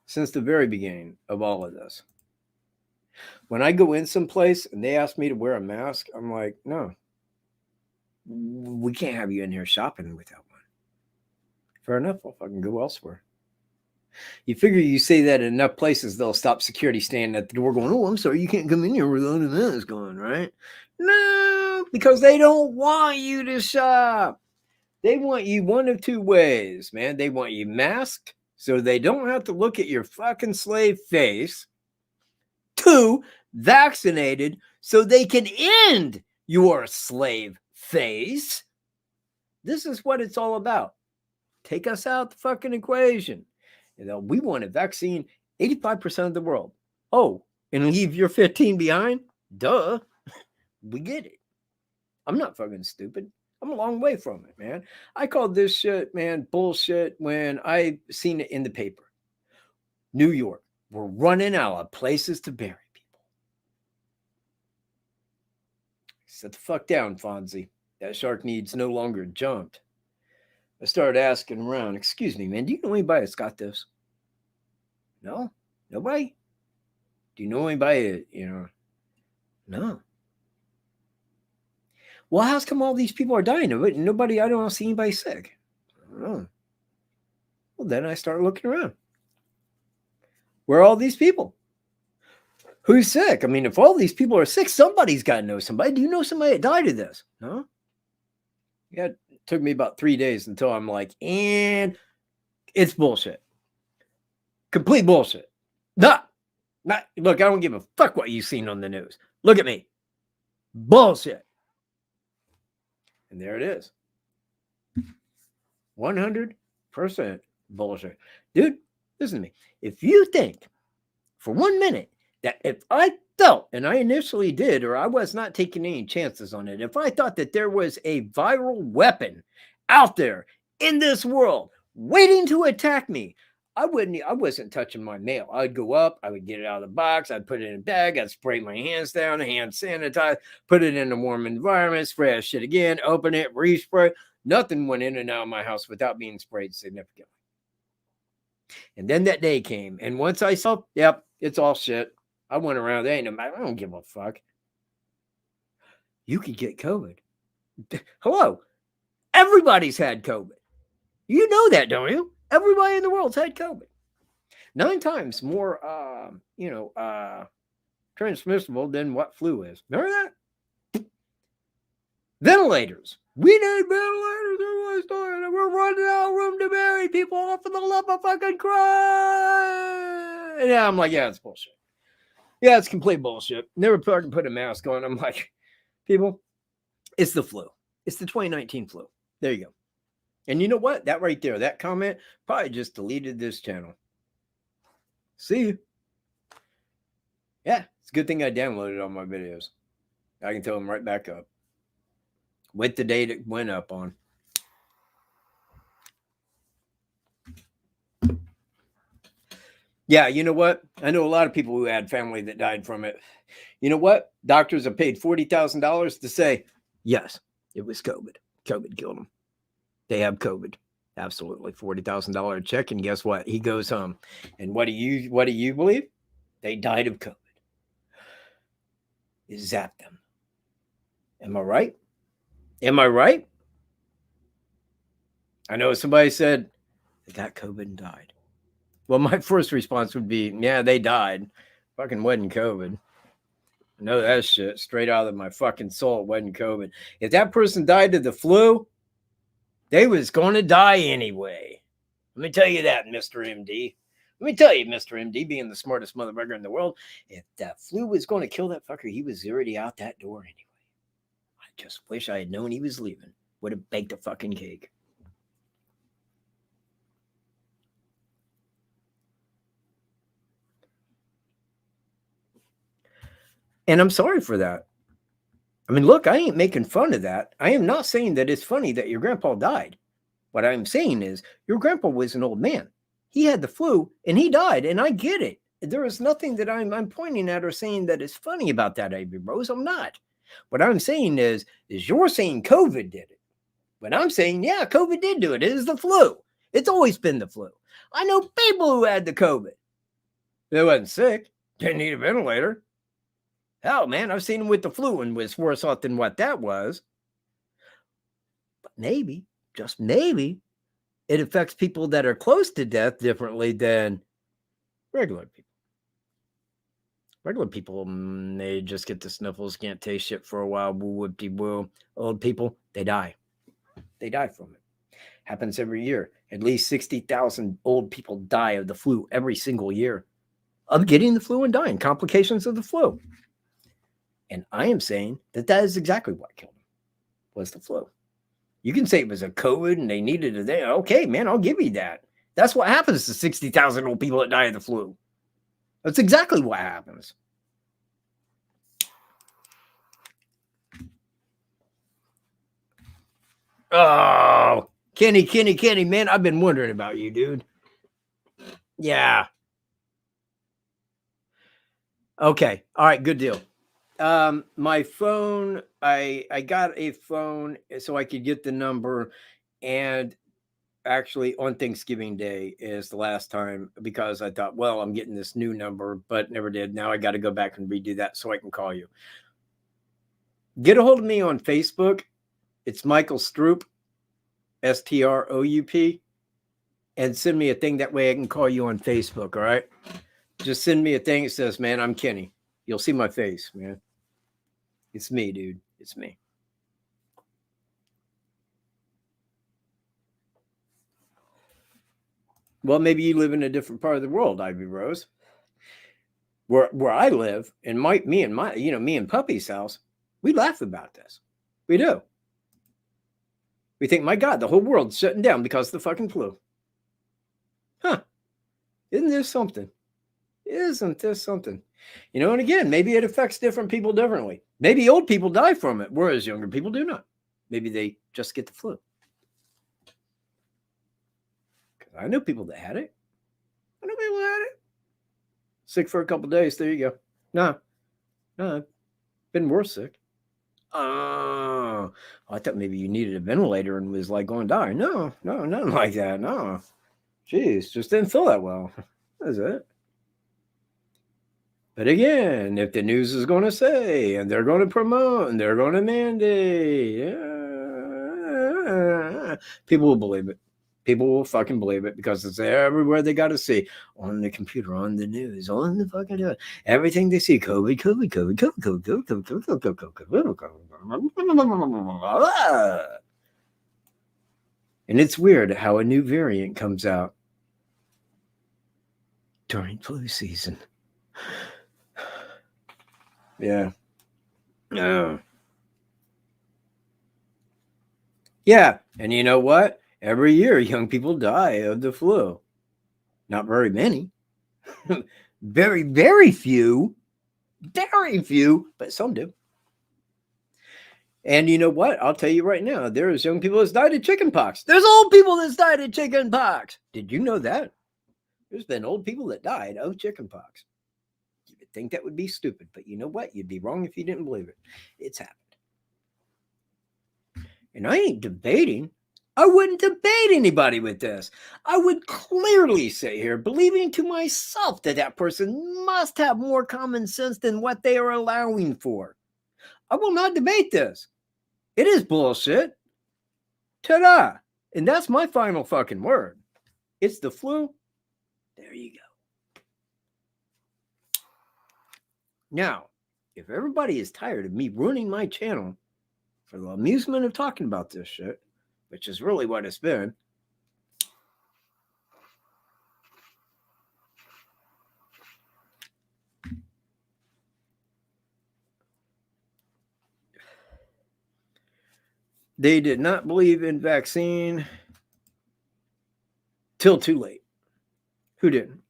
since the very beginning of all of this, when I go in someplace and they ask me to wear a mask, I'm like, no, we can't have you in here shopping without one. Fair enough. I'll fucking go elsewhere. You figure you say that in enough places, they'll stop security standing at the door going, oh, I'm sorry, you can't come in here without a mask on, right? No, because they don't want you to shop. They want you one of two ways, man. They want you masked so they don't have to look at your fucking slave face. 2, vaccinated so they can end your slave face. This is what it's all about. Take us out the fucking equation. You know, we want a vaccine 85% of the world. Oh, and leave your 15 behind? Duh. We get it. I'm not fucking stupid. I'm a long way from it, man. I called this shit, man, bullshit when I seen it in the paper. New York, we're running out of places to bury people. Sit the fuck down, Fonzie. That shark needs no longer jumped. I started asking around, excuse me, man, do you know anybody that's got this? No? Nobody? Do you know anybody, No. Well, how's come all these people are dying of it and nobody, I don't see anybody sick? I don't know. Well, then I start looking around. Where are all these people? Who's sick? I mean, if all these people are sick, somebody's got to know somebody. Do you know somebody that died of this? No? Yeah, it took me about 3 days until I'm like, and it's bullshit. Complete bullshit. Look, I don't give a fuck what you've seen on the news. Look at me. Bullshit. And there it is. 100% bullshit. Dude, listen to me. If you think for 1 minute that if I felt, and I initially did, or I was not taking any chances on it, if I thought that there was a viral weapon out there in this world waiting to attack me, I wasn't touching my mail. I'd go up, I would get it out of the box, I'd put it in a bag, I'd spray my hands down, hand sanitize, put it in a warm environment, spray that shit again, open it, respray. Nothing went in and out of my house without being sprayed significantly. And then that day came, and once I saw, yep, it's all shit. I went around, I don't give a fuck. You could get COVID. Hello. Everybody's had COVID. You know that, don't you? Everybody in the world's had COVID. 9 times more, transmissible than what flu is. Remember that? Ventilators. We need ventilators. Everybody's dying, and we're running out of room to bury people off for the love of fucking Christ. Yeah, I'm like, yeah, it's bullshit. Yeah, it's complete bullshit. Never put a mask on. I'm like, people, it's the flu. It's the 2019 flu. There you go. And you know what? That right there, that comment probably just deleted this channel. See you. Yeah, it's a good thing I downloaded all my videos. I can throw them right back up with the date it went up on. Yeah, you know what? I know a lot of people who had family that died from it. You know what? Doctors have paid $40,000 to say, yes, it was COVID. COVID killed them. They have COVID. Absolutely. $40,000 check. And guess what? He goes home. And what do you believe? They died of COVID. It zapped them. Am I right? Am I right? I know somebody said they got COVID and died. Well, my first response would be, yeah, they died. Fucking wasn't COVID. I know that shit straight out of my fucking soul. It wasn't COVID. If that person died of the flu, they was going to die anyway. Let me tell you that, Mr. MD. Let me tell you, Mr. MD, being the smartest motherfucker in the world, if that flu was going to kill that fucker, he was already out that door anyway. I just wish I had known he was leaving. Would have baked a fucking cake. And I'm sorry for that. I mean, look, I ain't making fun of that. I am not saying that it's funny that your grandpa died. What I'm saying is your grandpa was an old man. He had the flu and he died, and I get it. There is nothing that I'm pointing at or saying that is funny about that, Avery Rose. I'm not. What I'm saying is you're saying COVID did it. But I'm saying, yeah, COVID did do it. It is the flu. It's always been the flu. I know people who had the COVID. They wasn't sick. Didn't need a ventilator. Hell, man, I've seen him with the flu and was worse off than what that was. But maybe, just maybe, it affects people that are close to death differently than regular people. Regular people, they just get the sniffles, can't taste shit for a while, woo-whoopty-woo. Old people, they die. They die from it. Happens every year. At least 60,000 old people die of the flu every single year. Of getting the flu and dying, complications of the flu. And I am saying that is exactly what killed him, was the flu. You can say it was a COVID and they needed it there. Okay, man, I'll give you that. That's what happens to 60,000 old people that die of the flu. That's exactly what happens. Oh, Kenny, man, I've been wondering about you, dude. Yeah. Okay. All right, good deal. My phone, I got a phone so I could get the number, and actually on Thanksgiving Day is the last time, because I thought, well, I'm getting this new number, but never did. Now I got to go back and redo that so I can call you. Get a hold of me on Facebook. It's Michael Stroup, STROUP, and send me a thing. That way I can call you on Facebook. All right. Just send me a thing that says, man, I'm Kenny. You'll see my face, man. It's me, dude. It's me. Well, maybe you live in a different part of the world, Ivy Rose. Where I live, and me and Puppy's house, we laugh about this. We do. We think, my God, the whole world's shutting down because of the fucking flu. Huh. Isn't this something? Isn't this something? You know, and again, maybe it affects different people differently. Maybe old people die from it, whereas younger people do not. Maybe they just get the flu. Because I know people that had it. I know people that had it. Sick for a couple of days. There you go. No, been worse sick. Oh, I thought maybe you needed a ventilator and was like going to die. No, nothing like that. No. Jeez, just didn't feel that well. That's it. But again, if the news is going to say, and they're going to promote, and they're going to mandate, people will believe it. People will fucking believe it because it's everywhere they got to see. On the computer, on the news, on the fucking everything they see. COVID. And it's weird how a new variant comes out during flu season. Yeah. Yeah. And you know what? Every year, young people die of the flu. Not very many. Very, very few. Very few, but some do. And you know what? I'll tell you right now, there's young people that's died of chickenpox. There's old people that's died of chickenpox. Did you know that? There's been old people that died of chickenpox. You would think that would be stupid, but you know what? You'd be wrong if you didn't believe it. It's happened. And I ain't debating. I wouldn't debate anybody with this. I would clearly sit here believing to myself that that person must have more common sense than what they are allowing for. I will not debate this. It is bullshit. Ta-da. And that's my final fucking word. It's the flu. There you go. Now, if everybody is tired of me ruining my channel for the amusement of talking about this shit, which is really what it's been, they did not believe in vaccine till too late. Who didn't?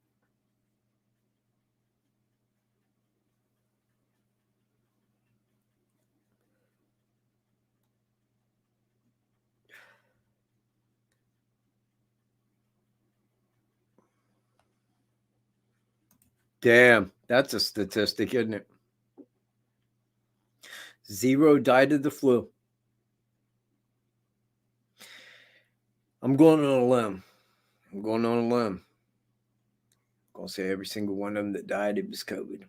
Damn, that's a statistic, isn't it? 0 died of the flu. I'm going on a limb. I'm going to say every single one of them that died, it was COVID.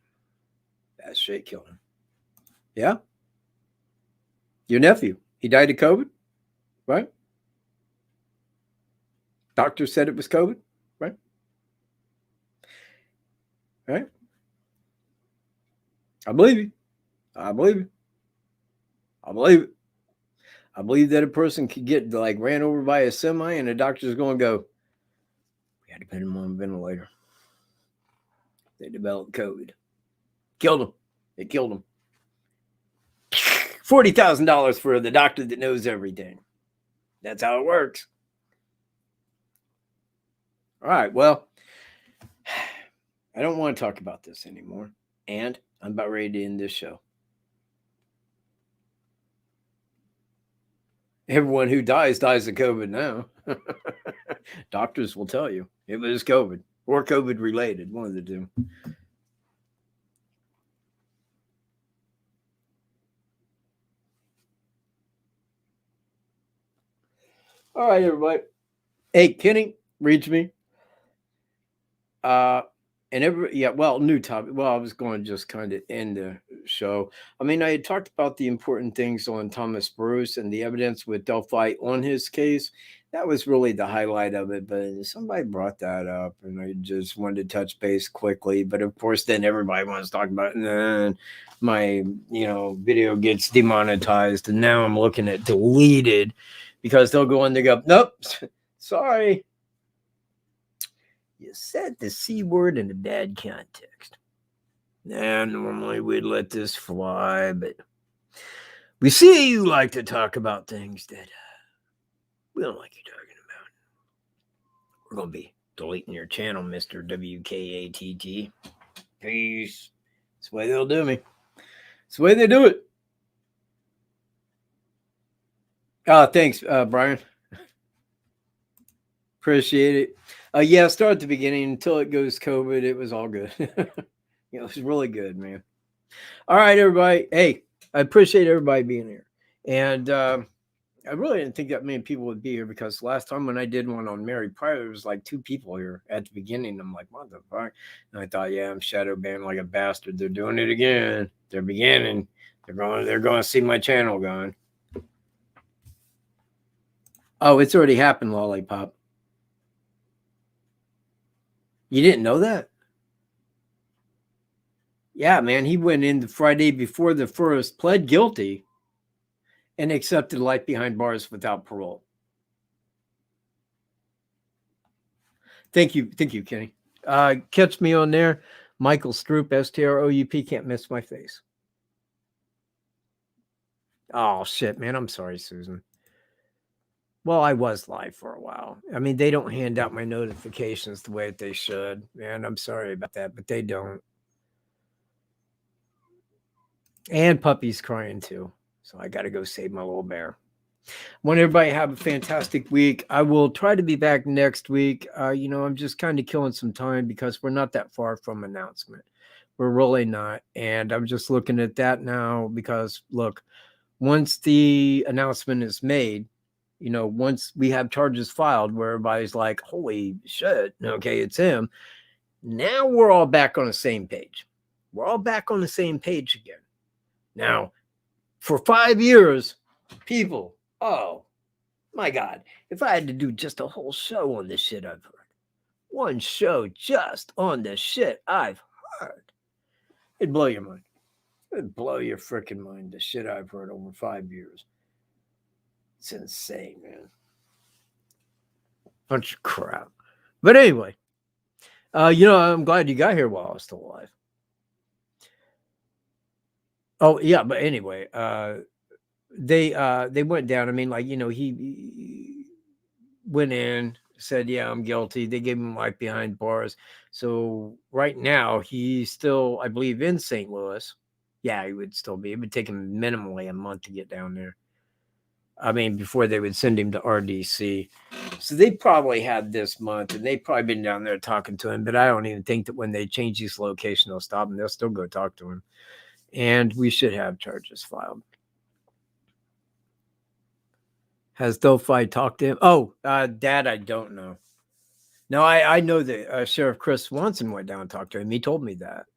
That shit killed him. Yeah? Your nephew, he died of COVID, right? Doctor said it was COVID, right? Right? I believe you. I believe it. I believe it. I believe that a person could get like ran over by a semi and the doctor's going to go, we had to put him on a ventilator. They developed COVID. Killed him. It killed him. $40,000 for the doctor that knows everything. That's how it works. All right. Well, I don't want to talk about this anymore. And I'm about ready to end this show. Everyone who dies of COVID now. Doctors will tell you it was COVID or COVID related, one of the two. All right, everybody. Hey, Kenny, reach me. New topic. Well, I was going to just kind of end the show. I mean, I had talked about the important things on Thomas Bruce and the evidence with Delphi on his case. That was really the highlight of it, but somebody brought that up and I just wanted to touch base quickly. But of course, then everybody wants to talk about it, and then my, video gets demonetized and now I'm looking at deleted because they'll go in and go, nope, sorry. You said the C word in a bad context. Now, normally we'd let this fly, but we see you like to talk about things that We don't like you talking about. We're going to be deleting your channel, Mr. WKATT. Peace. That's the way they'll do me. That's the way they do it. Thanks, Brian. Appreciate it. Yeah, start at the beginning until it goes COVID. It was all good. It was really good, man. All right, everybody. Hey, I appreciate everybody being here. And I really didn't think that many people would be here because last time when I did one on Mary Pryor, there was like 2 people here at the beginning. I'm like, what the fuck? And I thought, yeah, I'm shadow banned like a bastard. They're doing it again. They're beginning. They're going to see my channel going. Oh, it's already happened, Lollipop. You didn't know that? Yeah, man. He went in the Friday before the first, pled guilty, and accepted life behind bars without parole. Thank you, Kenny. Catch me on there. Michael Stroop, STROUP. Can't miss my face. Oh, shit, man. I'm sorry, Susan. Well, I was live for a while. I mean, they don't hand out my notifications the way that they should. Man, I'm sorry about that, but they don't. And puppy's crying too. So I got to go save my little bear. I want everybody to have a fantastic week. I will try to be back next week. I'm just kind of killing some time because we're not that far from announcement. We're really not. And I'm just looking at that now because, look, once the announcement is made, once we have charges filed where everybody's like, holy shit, okay, it's him. Now we're all back on the same page. We're all back on the same page again. Now, for 5 years, people, oh my God, if I had to do just a whole show on the shit I've heard, one show just on the shit I've heard, it'd blow your mind. It'd blow your freaking mind, the shit I've heard over 5 years. It's insane, man. Bunch of crap. But anyway, I'm glad you got here while I was still alive. Oh, yeah, but anyway, they went down. I mean, he went in, said, yeah, I'm guilty. They gave him life behind bars. So right now he's still, I believe, in St. Louis. Yeah, he would still be. It would take him minimally a month to get down there. I mean, before they would send him to RDC. So they probably had this month, and they've probably been down there talking to him. But I don't even think that when they change his location, they'll stop him. They'll still go talk to him. And we should have charges filed. Has Delphi talked to him? Oh, Dad, I don't know. No, I know that Sheriff Chris Swanson went down and talked to him. He told me that.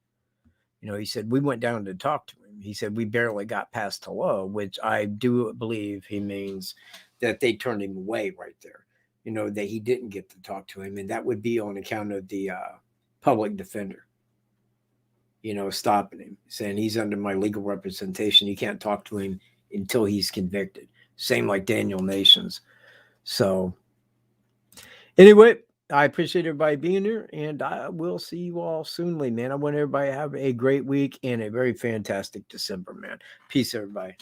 He said, we went down to talk to him. He said, we barely got past hello, which I do believe he means that they turned him away right there. That he didn't get to talk to him. And that would be on account of the public defender, stopping him, saying he's under my legal representation. You can't talk to him until he's convicted. Same like Daniel Nations. So anyway, I appreciate everybody being here, and I will see you all soonly, man. I want everybody to have a great week and a very fantastic December, man. Peace, everybody.